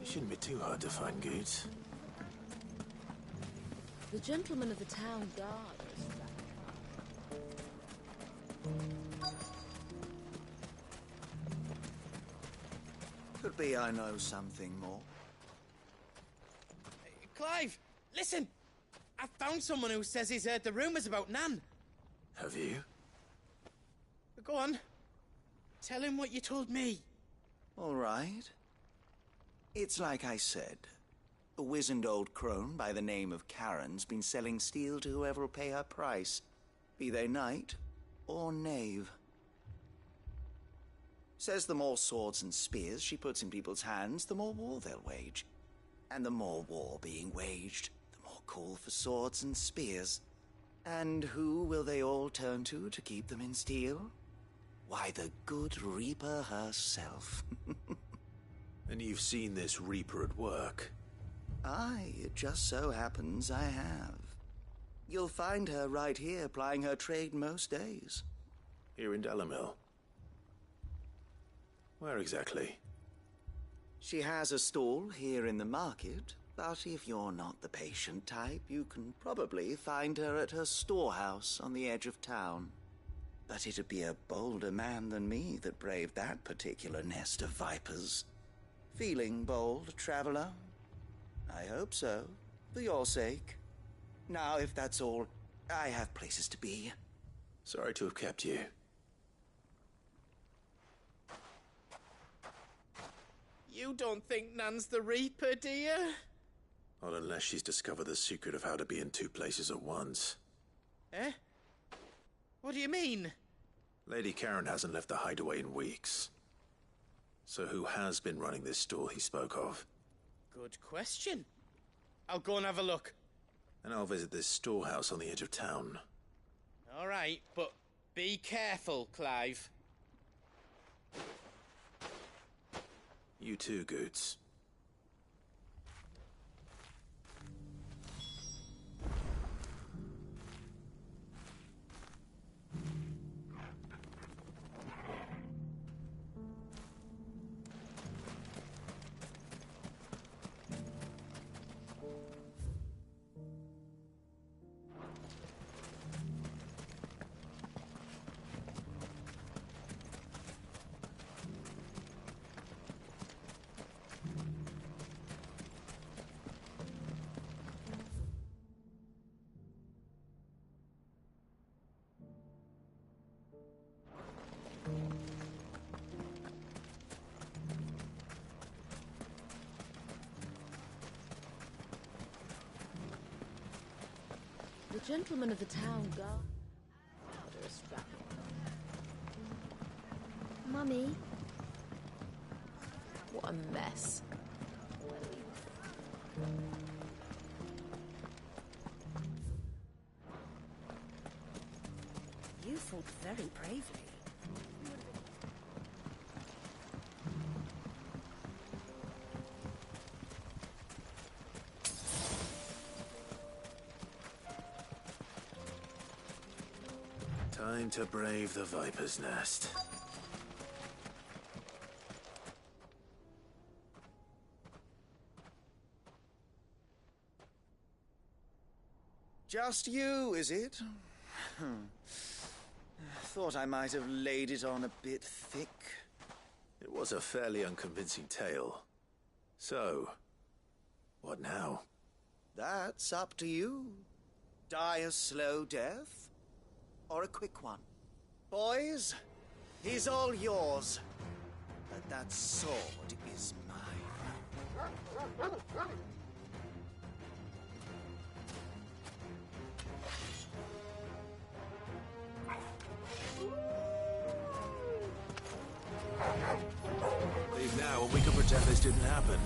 It shouldn't be too hard to find goods. The gentleman of the town guard is back. Could be I know something more. Clive, listen! I found someone who says he's heard the rumours about Nan. Have you? Go on. Tell him what you told me. All right. It's like I said. A wizened old crone by the name of Karen's been selling steel to whoever will pay her price, be they knight or knave. Says the more swords and spears she puts in people's hands, the more war they'll wage. And the more war being waged, the more call for swords and spears. And who will they all turn to keep them in steel? Why, the good Reaper herself. And you've seen this Reaper at work? Aye, it just so happens I have. You'll find her right here plying her trade most days. Here in Delamil? Where exactly? She has a stall here in the market, but if you're not the patient type, you can probably find her at her storehouse on the edge of town. But it'd be a bolder man than me that braved that particular nest of vipers. Feeling bold, traveler? I hope so, for your sake. Now, if that's all, I have places to be. Sorry to have kept you. You don't think Nan's the Reaper, do you? Not unless she's discovered the secret of how to be in two places at once. Eh? What do you mean? Lady Karen hasn't left the hideaway in weeks. So who has been running this stall he spoke of? Good question. I'll go and have a look. And I'll visit this storehouse on the edge of town. All right, but be careful, Clive. You too, Goots. The gentleman of the town guard is back. Mummy? What a mess. You fought very bravely. Time to brave the Viper's Nest. Just you, is it? Thought I might have laid it on a bit thick. It was a fairly unconvincing tale. So, what now? That's up to you. Die a slow death, or a quick one. Boys, he's all yours. But that sword is mine. Leave now and we can pretend this didn't happen.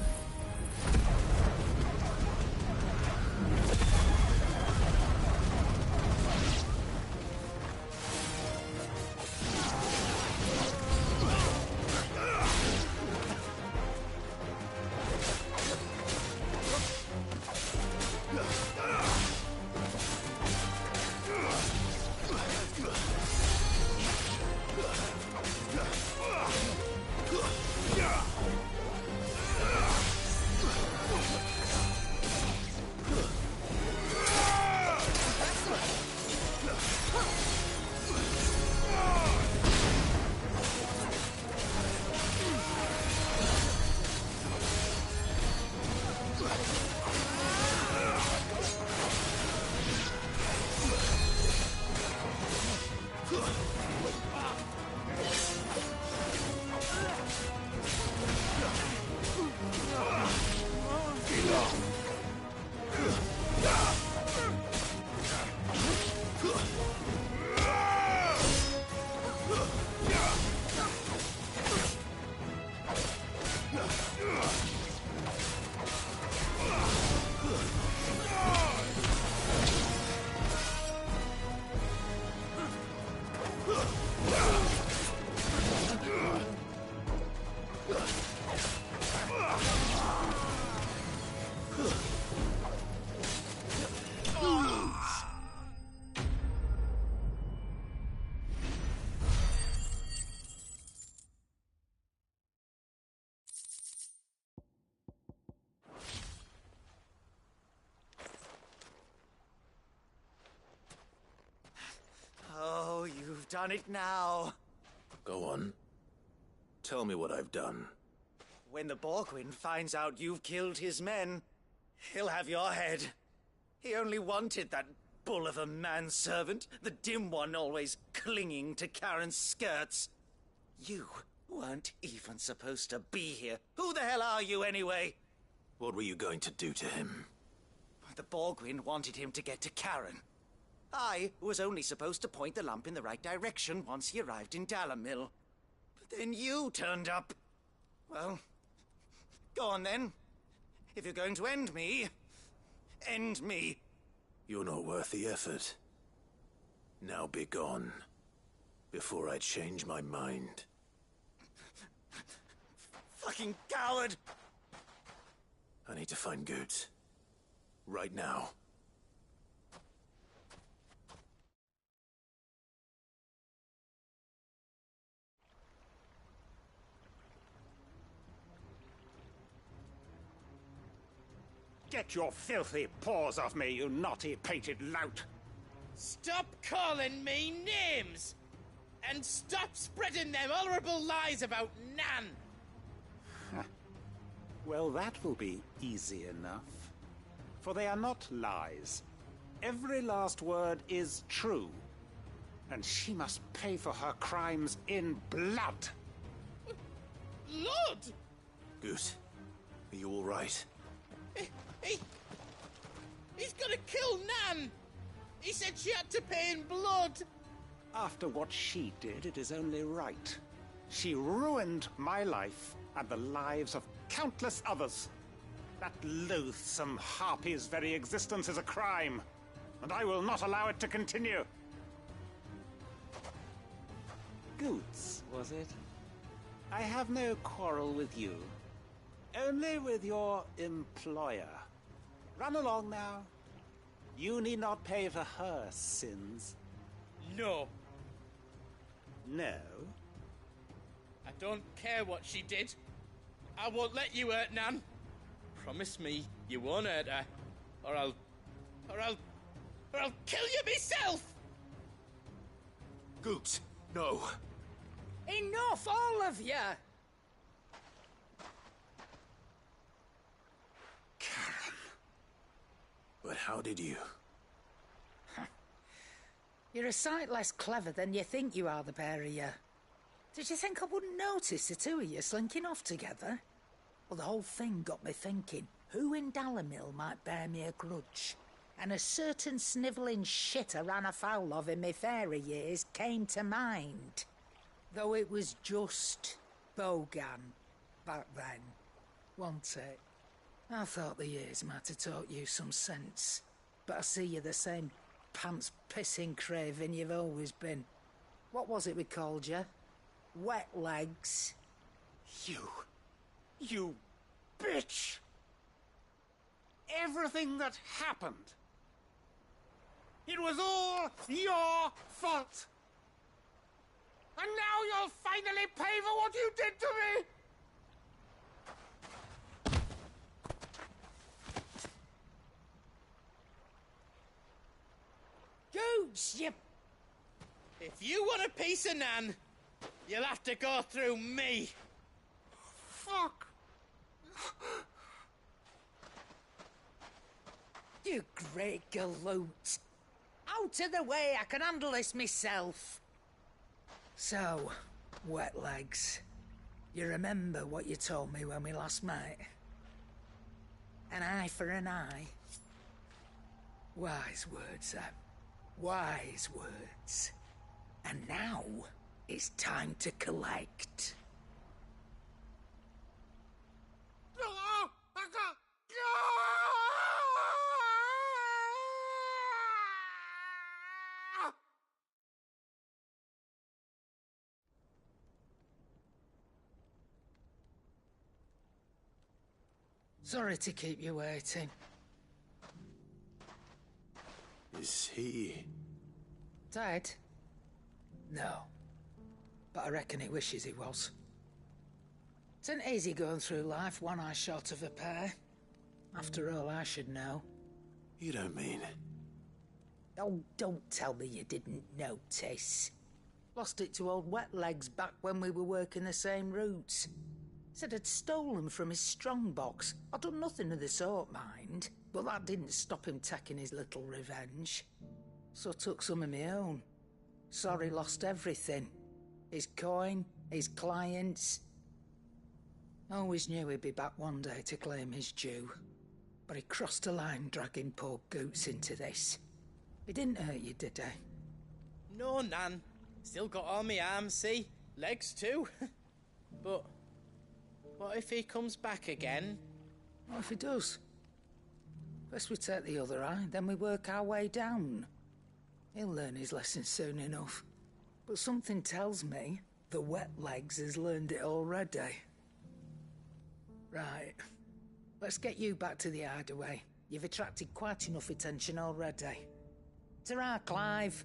Oh, you've done it now. Go on. Tell me what I've done. When the Borgwyn finds out you've killed his men, he'll have your head. He only wanted that bull of a manservant, the dim one always clinging to Karen's skirts. You weren't even supposed to be here. Who the hell are you anyway? What were you going to do to him? The Borgwyn wanted him to get to Karen. I was only supposed to point the lump in the right direction once he arrived in Dalamil. But then you turned up. Well, go on then. If you're going to end me, end me. You're not worth the effort. Now be gone, before I change my mind. Fucking coward! I need to find Goots. Right now. Get your filthy paws off me, you naughty painted lout! Stop calling me names! And stop spreading them horrible lies about Nan! Well, that will be easy enough. For they are not lies. Every last word is true. And she must pay for her crimes in blood. Lord! Goot, are you all right? He's gonna kill Nan! He said she had to pay in blood! After what she did, it is only right. She ruined my life and the lives of countless others. That loathsome harpy's very existence is a crime, and I will not allow it to continue. Goots, was it? I have no quarrel with you. Only with your employer. Run along now. You need not pay for her sins. No. No? I don't care what she did. I won't let you hurt Nan. Promise me you won't hurt her, or I'll kill you myself! Goots, no. Enough, all of you! But how did you? You're a sight less clever than you think you are, the pair of you. Did you think I wouldn't notice the two of you slinking off together? Well, the whole thing got me thinking, who in Dalamil might bear me a grudge? And a certain snivelling shit I ran afoul of in my fairy years came to mind. Though it was just Bogan back then, wasn't it? I thought the years might have taught you some sense, but I see you're the same pants-pissing craven you've always been. What was it we called you? Wet legs? You bitch! Everything that happened, it was all your fault! And now you'll finally pay for what you did to me! Gooch, you... If you want a piece of Nan, you'll have to go through me. Fuck! You great galoot. Out of the way, I can handle this myself. So, wet legs. You remember what you told me when we last met? An eye for an eye. Wise words, Sam. Wise words. And now, it's time to collect. Sorry to keep you waiting. Is he... Dead? No. But I reckon he wishes he was. It isn't easy going through life one eye short of a pair. After all, I should know. You don't mean... Oh, don't tell me you didn't notice. Lost it to old Wet Legs back when we were working the same routes. Said I'd stolen from his strongbox. I'd done nothing of the sort, mind. But that didn't stop him taking his little revenge. So I took some of my own. Sorry, lost everything. His coin, his clients. Always knew he'd be back one day to claim his due. But he crossed a line dragging poor Goots into this. He didn't hurt you, did he? No, Nan. Still got all my arms, see? Legs too. But what if he comes back again? What if he does? First we take the other eye, then we work our way down. He'll learn his lesson soon enough. But something tells me the Wet Legs has learned it already. Right. Let's get you back to the hideaway. You've attracted quite enough attention already. Ta-ra, Clive.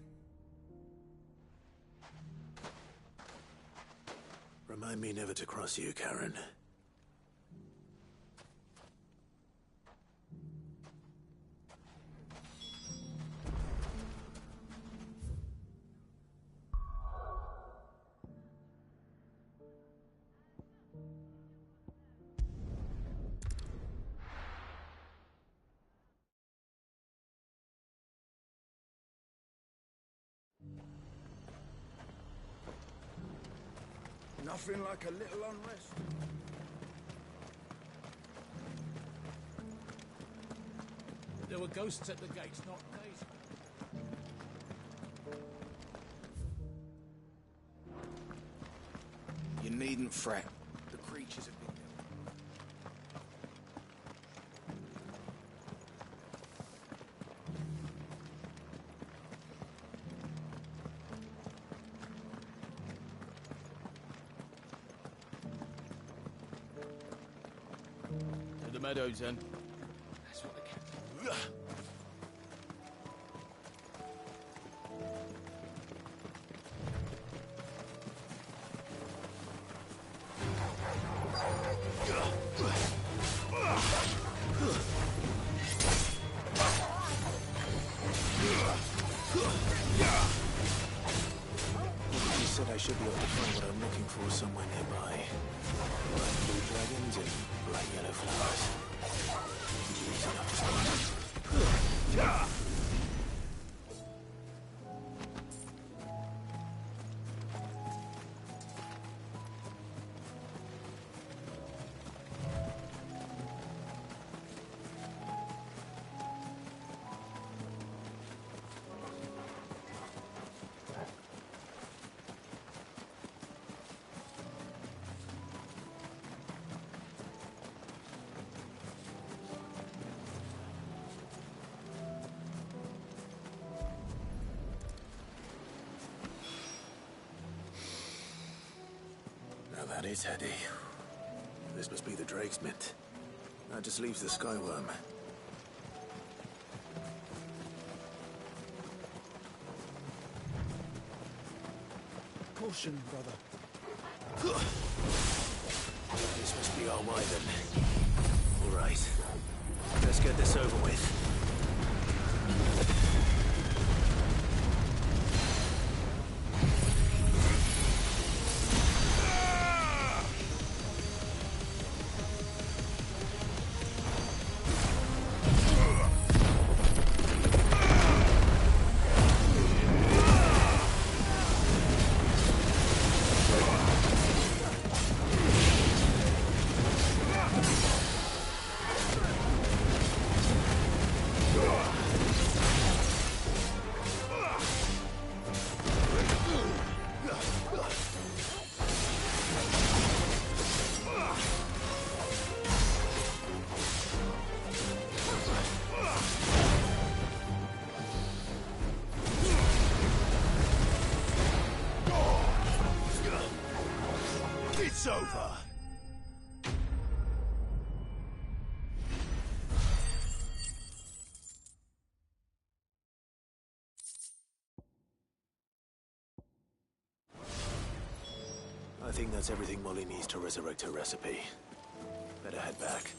Remind me never to cross you, Karen. Nothing like a little unrest. There were ghosts at the gates, not days. You needn't fret. The creatures have been... To the meadows, then. That's what they can. You said I should be able to find what I'm looking for somewhere nearby. Bright blue dragons and bright yellow flowers. Easy enough to spot. Now that is heady. This must be the Drake's Mint. That just leaves the Skyworm. Caution, brother. This must be our way then. All right. Let's get this over with. It's over. I think that's everything Molly needs to resurrect her recipe. Better head back.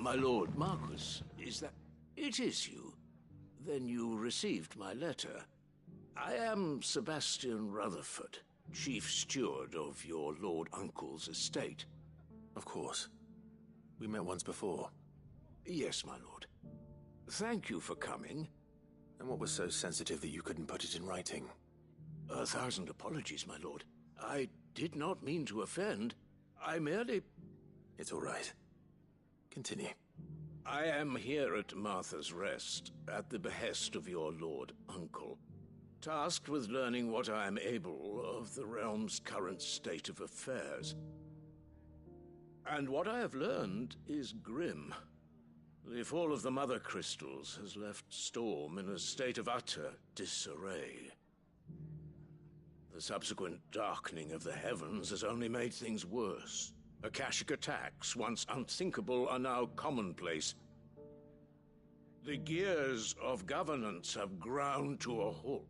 My lord Marquis, is that... It is you. Then you received my letter. I am Sebastian Rutherford, chief steward of your lord uncle's estate. Of course. We met once before. Yes, my lord. Thank you for coming. And what was so sensitive that you couldn't put it in writing? 1,000 apologies, my lord. I did not mean to offend. I merely... It's all right. Continue. I am here at Martha's Rest, at the behest of your lord uncle, tasked with learning what I am able of the realm's current state of affairs. And what I have learned is grim. The fall of the Mother Crystals has left Storm in a state of utter disarray. The subsequent darkening of the heavens has only made things worse. Akashic attacks, once unthinkable, are now commonplace. The gears of governance have ground to a halt,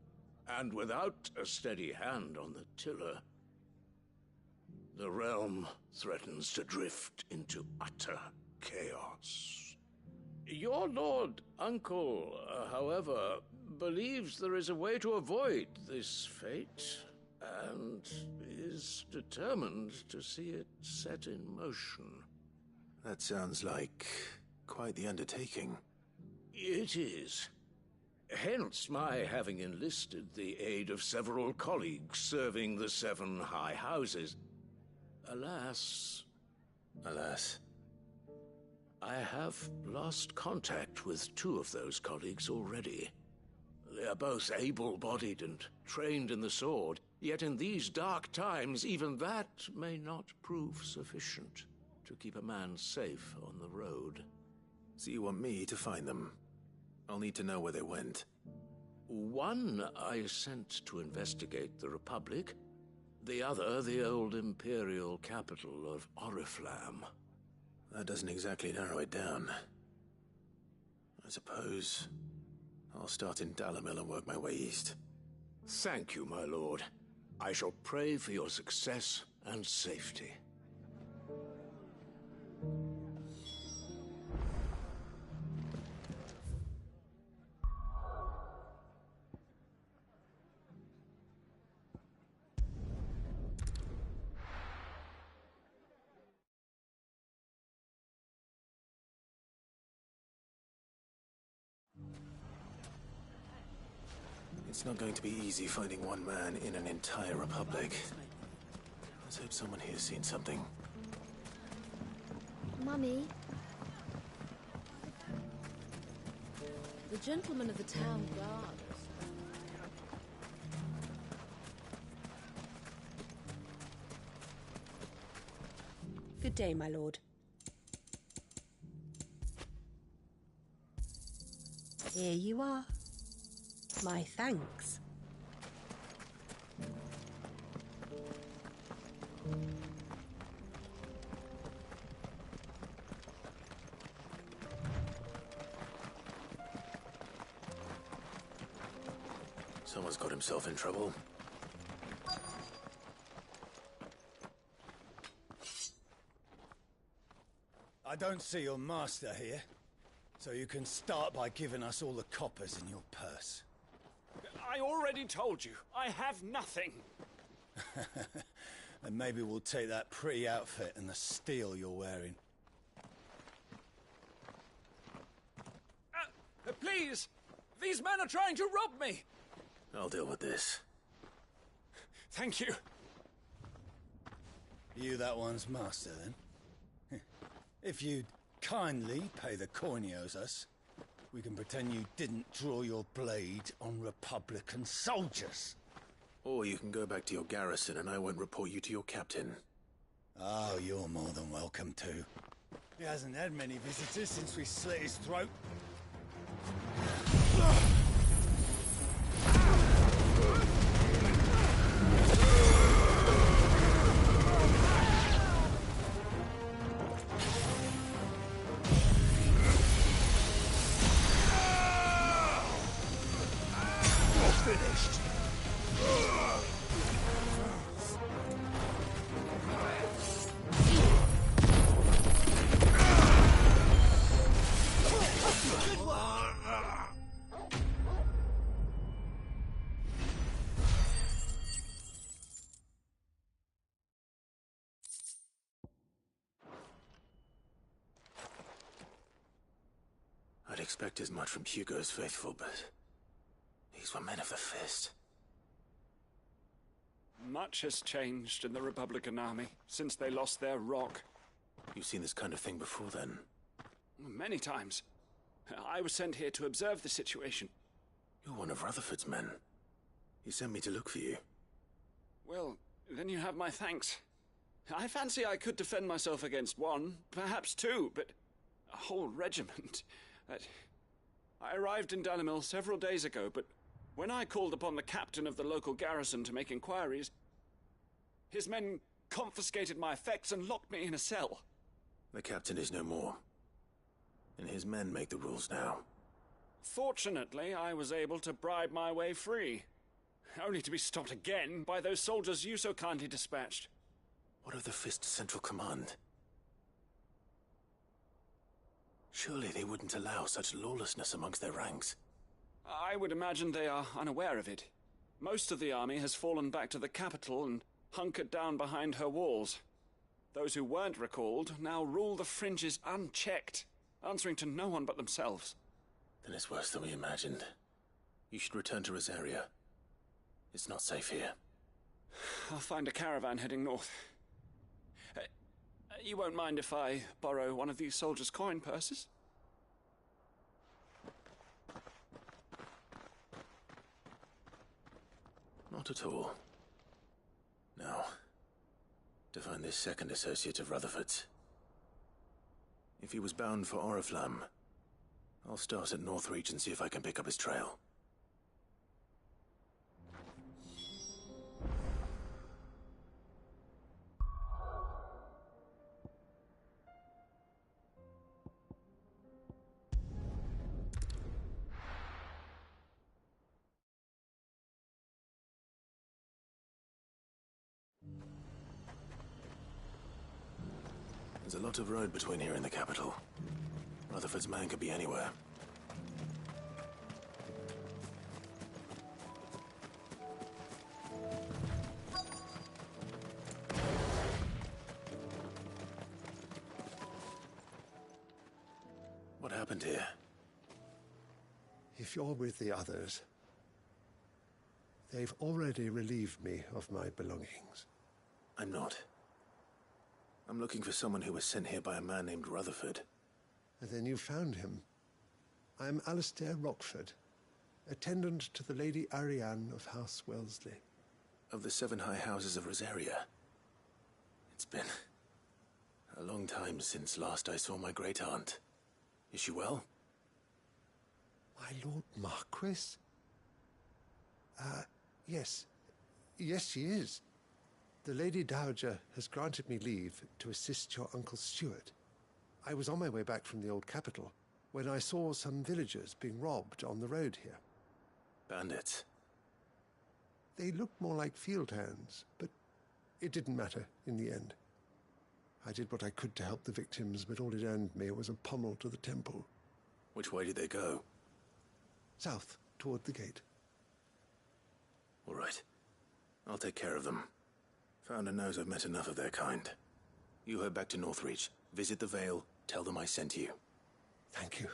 and without a steady hand on the tiller, the realm threatens to drift into utter chaos. Your lord uncle, however, believes there is a way to avoid this fate, and is determined to see it set in motion. That sounds like quite the undertaking. It is. Hence my having enlisted the aid of several colleagues serving the 7 high houses. Alas... Alas? I have lost contact with 2 of those colleagues already. They are both able-bodied and trained in the sword, yet in these dark times, even that may not prove sufficient to keep a man safe on the road. So you want me to find them? I'll need to know where they went. One I sent to investigate the Republic, the other the old Imperial capital of Oriflamme. That doesn't exactly narrow it down. I suppose I'll start in Dalamil and work my way east. Thank you, my lord. I shall pray for your success and safety. It's not going to be easy finding one man in an entire republic. Let's hope someone here's seen something. Mummy? The gentleman of the town guard. Good day, my lord. Here you are. My thanks. Someone's got himself in trouble. I don't see your master here, so you can start by giving us all the coppers in your purse. I already told you, I have nothing. And maybe we'll take that pretty outfit and the steel you're wearing. Please! These men are trying to rob me! I'll deal with this. Thank you. You that one's master, then? If you'd kindly pay the coin he owes us, we can pretend you didn't draw your blade on Republican soldiers. Or you can go back to your garrison and I won't report you to your captain. Oh, you're more than welcome to. He hasn't had many visitors since we slit his throat. Finished. I'd expect as much from Hugo's faithful, but these were men of the fist. Much has changed in the Republican army since they lost their rock. You've seen this kind of thing before, then? Many times. I was sent here to observe the situation. You're one of Rutherford's men. He sent me to look for you. Well, then you have my thanks. I fancy I could defend myself against one, perhaps two, but a whole regiment. I arrived in Dalimil several days ago, but when I called upon the captain of the local garrison to make inquiries, his men confiscated my effects and locked me in a cell. The captain is no more, and his men make the rules now. Fortunately, I was able to bribe my way free, only to be stopped again by those soldiers you so kindly dispatched. What of the Fist's Central Command? Surely they wouldn't allow such lawlessness amongst their ranks. I would imagine they are unaware of it. Most of the army has fallen back to the capital and hunkered down behind her walls. Those who weren't recalled now rule the fringes unchecked, answering to no one but themselves. Then it's worse than we imagined. You should return to Rosaria. It's not safe here. I'll find a caravan heading north. You won't mind if I borrow one of these soldiers' coin purses? Not at all. Now, to find this second associate of Rutherford's. If he was bound for Oriflamme, I'll start at Northreach and see if I can pick up his trail. There's a lot of road between here and the capital. Rutherford's man could be anywhere. What happened here? If you're with the others, they've already relieved me of my belongings. I'm not. I'm looking for someone who was sent here by a man named Rutherford. And then you found him. I'm Alistair Rockford, attendant to the Lady Ariane of House Wellesley. Of the 7 high houses of Rosaria. It's been a long time since last I saw my great-aunt. Is she well? My Lord Marquis? Yes. Yes, she is. The Lady Dowager has granted me leave to assist your Uncle Stuart. I was on my way back from the old capital when I saw some villagers being robbed on the road here. Bandits? They looked more like field hands, but it didn't matter in the end. I did what I could to help the victims, but all it earned me was a pommel to the temple. Which way did they go? South, toward the gate. All right. I'll take care of them. Founder knows I've met enough of their kind. You head back to Northreach, visit the Vale, tell them I sent you. Thank you.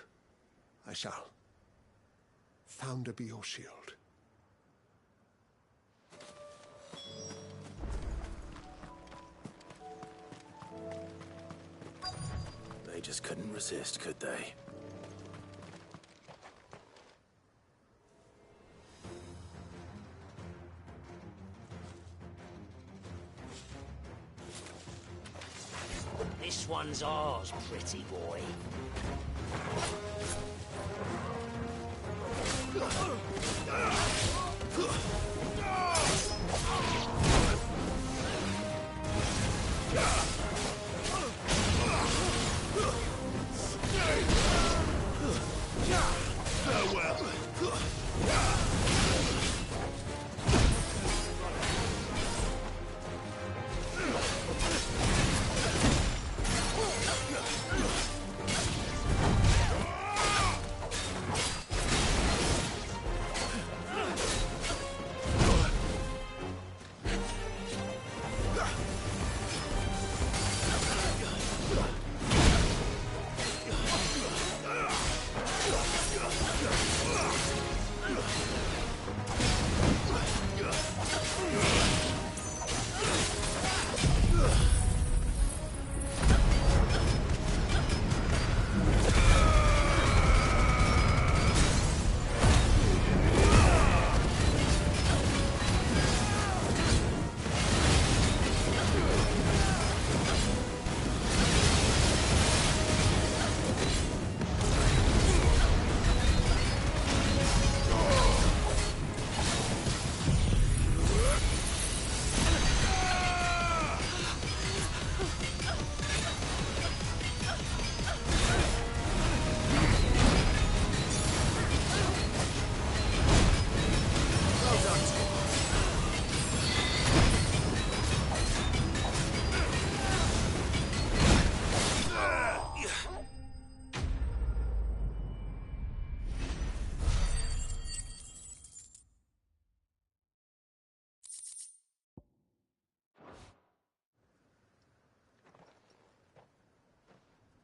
I shall. Founder be your shield. just couldn't resist, could they? This one's ours, pretty boy.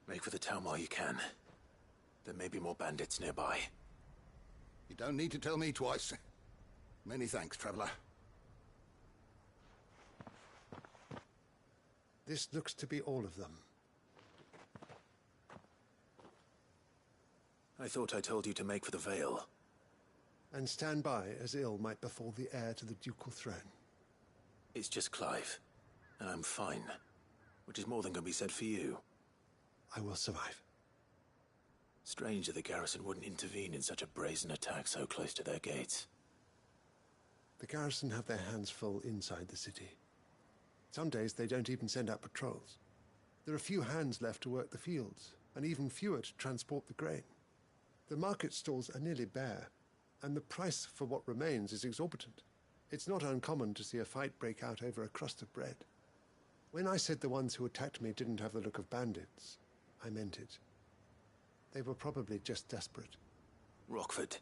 Make for the town while you can. There may be more bandits nearby. You don't need to tell me twice. Many thanks, traveler. This looks to be all of them. I thought I told you to make for the Vale. And stand by as ill might befall the heir to the ducal throne. It's just Clive, and I'm fine. Which is more than can be said for you. I will survive. Strange that the garrison wouldn't intervene in such a brazen attack so close to their gates. The garrison have their hands full inside the city. Some days they don't even send out patrols. There are few hands left to work the fields, and even fewer to transport the grain. The market stalls are nearly bare, and the price for what remains is exorbitant. It's not uncommon to see a fight break out over a crust of bread. When I said the ones who attacked me didn't have the look of bandits, I meant it. They were probably just desperate. Rockford,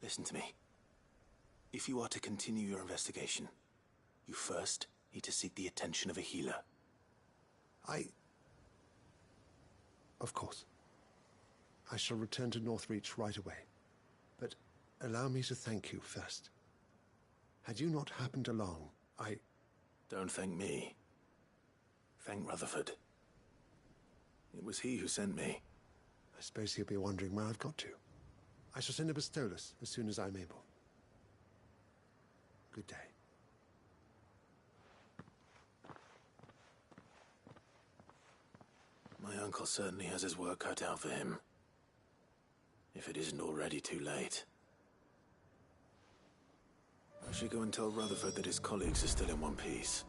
listen to me. If you are to continue your investigation, you first need to seek the attention of a healer. Of course. I shall return to Northreach right away. But allow me to thank you first. Had you not happened along, Don't thank me. Thank Rutherford. It was he who sent me. I suppose he'll be wondering where I've got to. I shall send a Bastolus as soon as I'm able. Good day. My uncle certainly has his work cut out for him. If it isn't already too late. I should go and tell Rutherford that his colleagues are still in one piece.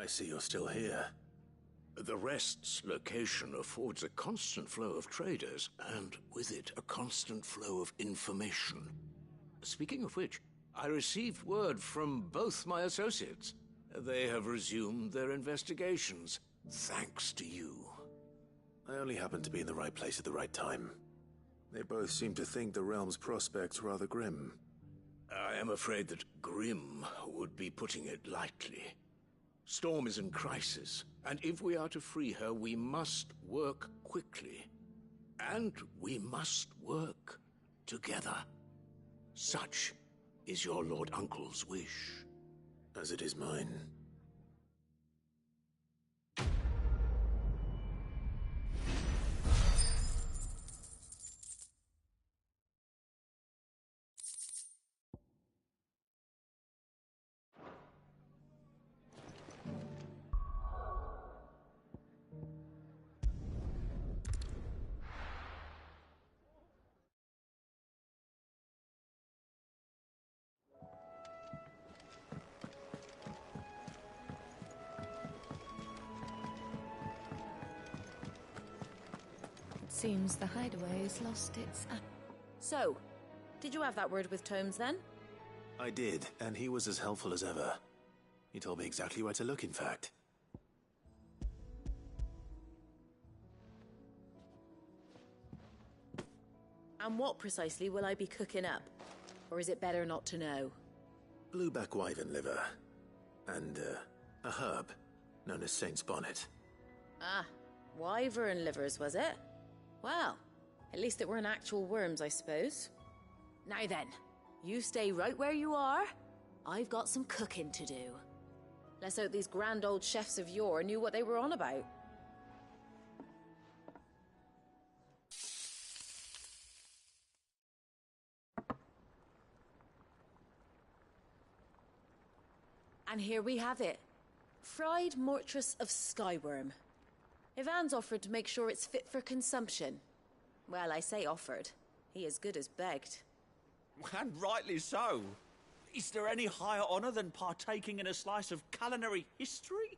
see you're still here. The Rest's location affords a constant flow of traders, and with it, a constant flow of information. Speaking of which, I received word from both my associates. They have resumed their investigations, thanks to you. I only happened to be in the right place at the right time. They both seem to think the realm's prospects rather grim. I am afraid that grim would be putting it lightly. Storm is in crisis, and if we are to free her, we must work quickly. And we must work together. Such is your Lord Uncle's wish. As it is mine. Seems the hideaway has lost its... So, did you have that word with Tomes then? I did, and he was as helpful as ever. He told me exactly where to look, in fact. And what precisely will I be cooking up? Or is it better not to know? Blueback wyvern liver. And, a herb known as Saint's Bonnet. Ah, wyvern livers, was it? Well, at least it weren't actual worms, I suppose. Now then, you stay right where you are. I've got some cooking to do. Let's hope these grand old chefs of yore knew what they were on about. And here we have it. Fried mortress of skyworm. Ivan's offered to make sure it's fit for consumption. Well, I say offered. He as good as begged. And rightly so. Is there any higher honor than partaking in a slice of culinary history?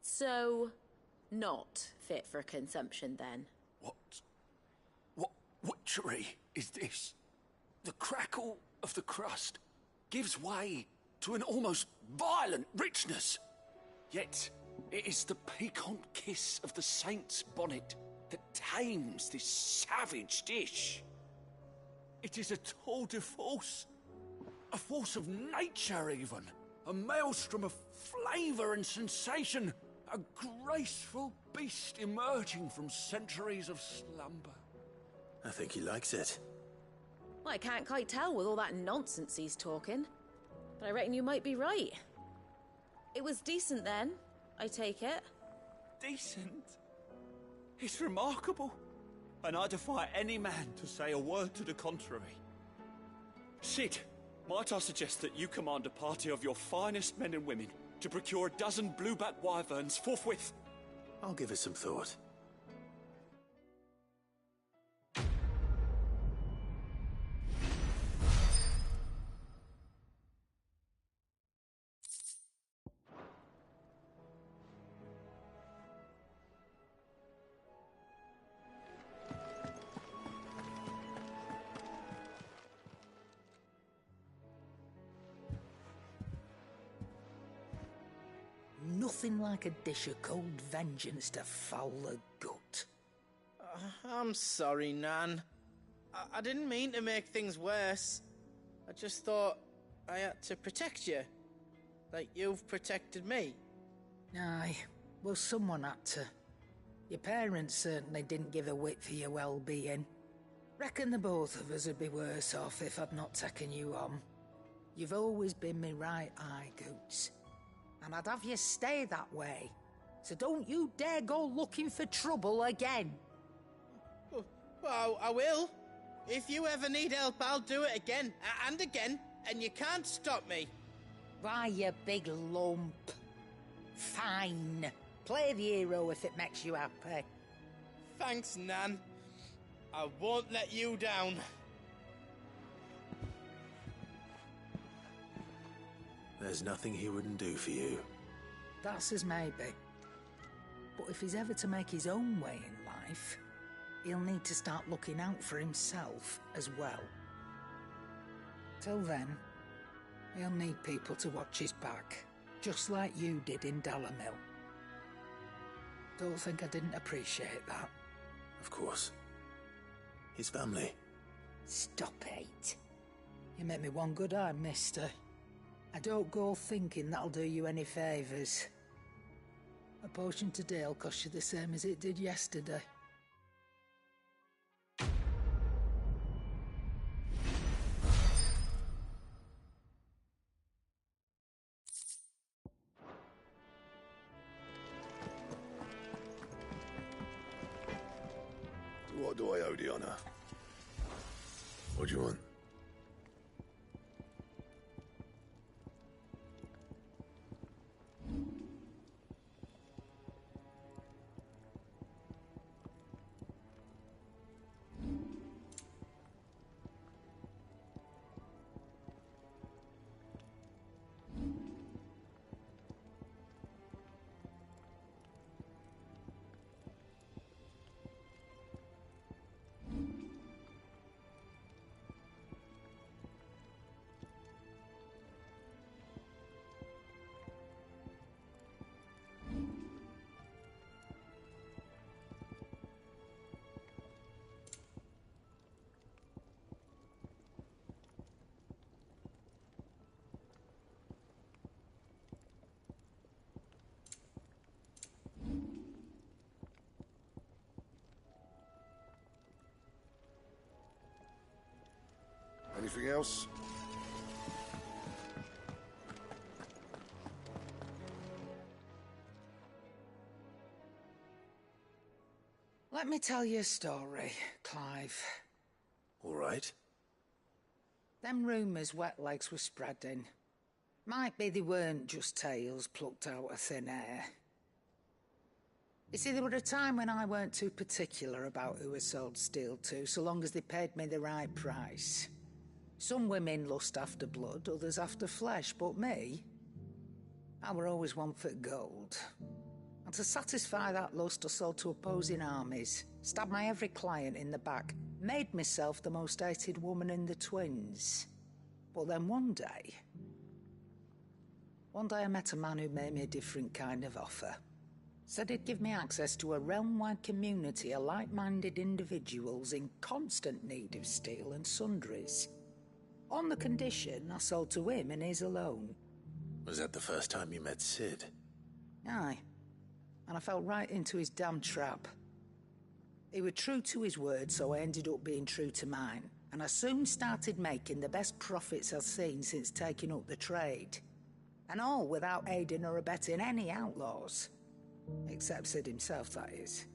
So, not fit for consumption then? What witchery is this? The crackle of the crust gives way to an almost violent richness. Yet, it is the piquant kiss of the saint's bonnet that tames this savage dish. It is a tour de force. A force of nature, even. A maelstrom of flavour and sensation. A graceful beast emerging from centuries of slumber. I think he likes it. Well, I can't quite tell with all that nonsense he's talking. But I reckon you might be right. It was decent then, I take it. Decent? It's remarkable. And I defy any man to say a word to the contrary. Sid, might I suggest that you command a party of your finest men and women to procure a dozen blueback wyverns forthwith? I'll give it some thought. Nothing like a dish of cold vengeance to foul the gut. I'm sorry, Nan. I didn't mean to make things worse. I just thought I had to protect you. Like you've protected me. Aye, well, someone had to. Your parents certainly didn't give a whit for your well-being. Reckon the both of us would be worse off if I'd not taken you on. You've always been me right eye, Goots. And I'd have you stay that way. So don't you dare go looking for trouble again. Well, I will. If you ever need help, I'll do it again and again, and you can't stop me. Why, you big lump. Fine. Play the hero if it makes you happy. Thanks, Nan. I won't let you down. There's nothing he wouldn't do for you. That's as maybe. But if he's ever to make his own way in life, he'll need to start looking out for himself as well. Till then, he'll need people to watch his back, just like you did in Dalamil. Don't think I didn't appreciate that. Of course. His family. Stop it. You make me one good eye, mister. I don't go thinking that'll do you any favours. A potion today'll cost you the same as it did yesterday. What do I owe the honor? What do you want? Anything else? Let me tell you a story, Clive. All right. Them rumours wet legs were spreading. Might be they weren't just tales plucked out of thin air. You see, there were a time when I weren't too particular about who I sold steel to, so long as they paid me the right price. Some women lust after blood, others after flesh, but me, I were always one for gold. And to satisfy that lust, I sold to opposing armies, stabbed my every client in the back, made myself the most hated woman in the twins. But then one day I met a man who made me a different kind of offer. Said he'd give me access to a realm-wide community of like-minded individuals in constant need of steel and sundries. On the condition I sold to him and his alone. Was that the first time you met Sid? Aye. And I fell right into his damn trap. He was true to his word, so I ended up being true to mine. And I soon started making the best profits I've seen since taking up the trade. And all without aiding or abetting any outlaws. Except Sid himself, that is.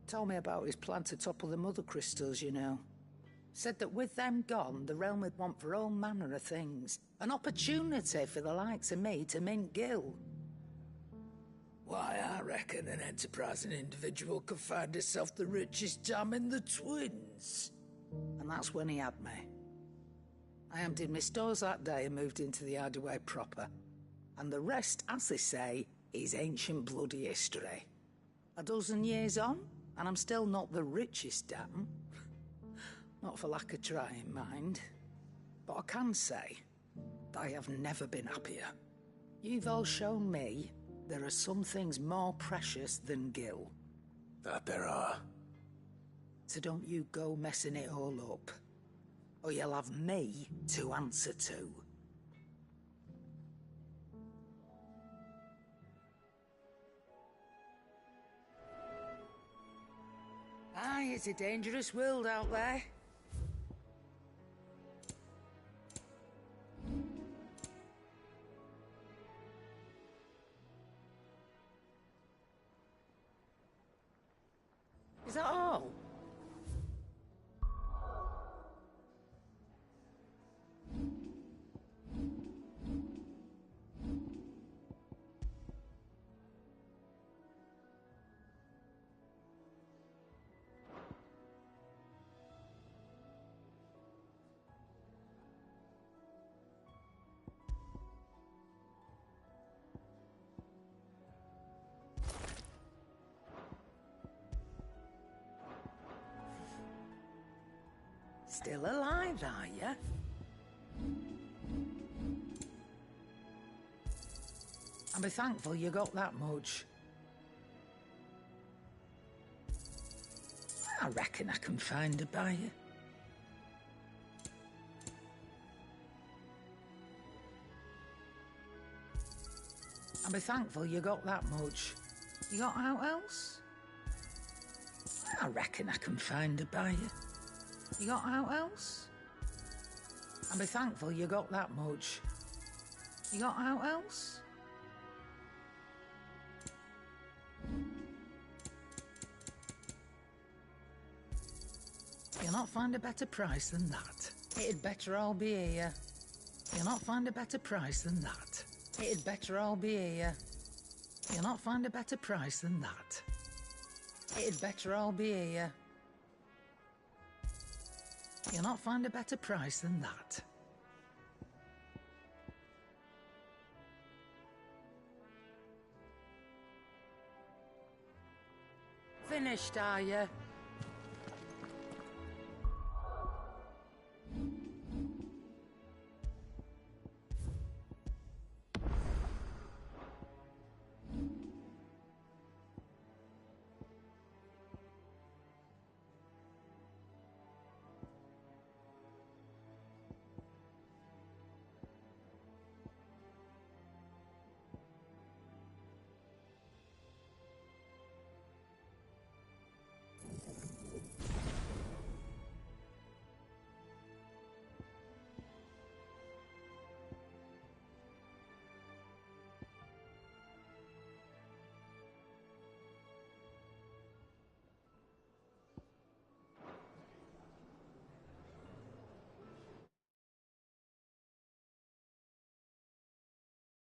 Told me about his plan to topple the mother crystals, you know. Said that with them gone, the realm would want for all manner of things. An opportunity for the likes of me to mint gil. Why, I reckon an enterprising individual could find himself the richest dam in the twins. And that's when he had me. I emptied my stores that day and moved into the hideaway proper. And the rest, as they say, is ancient bloody history. A dozen years on, and I'm still not the richest dam. Not for lack of trying, mind. But I can say that I have never been happier. You've all shown me there are some things more precious than gil. That there are. So don't you go messing it all up, or you'll have me to answer to. Aye, it's a dangerous world out there. Is that all? Still alive, are you? I'll be thankful you got that much. I reckon I can find a buyer. I'll be thankful you got that much. You got out else? I reckon I can find a buyer. You got out else? I'll be thankful you got that much. You got out else? You'll not find a better price than that. It'd better all be here. You'll not find a better price than that. It'd better all be here. You'll not find a better price than that. It'd better all be here. You'll not find a better price than that. Finished, are you?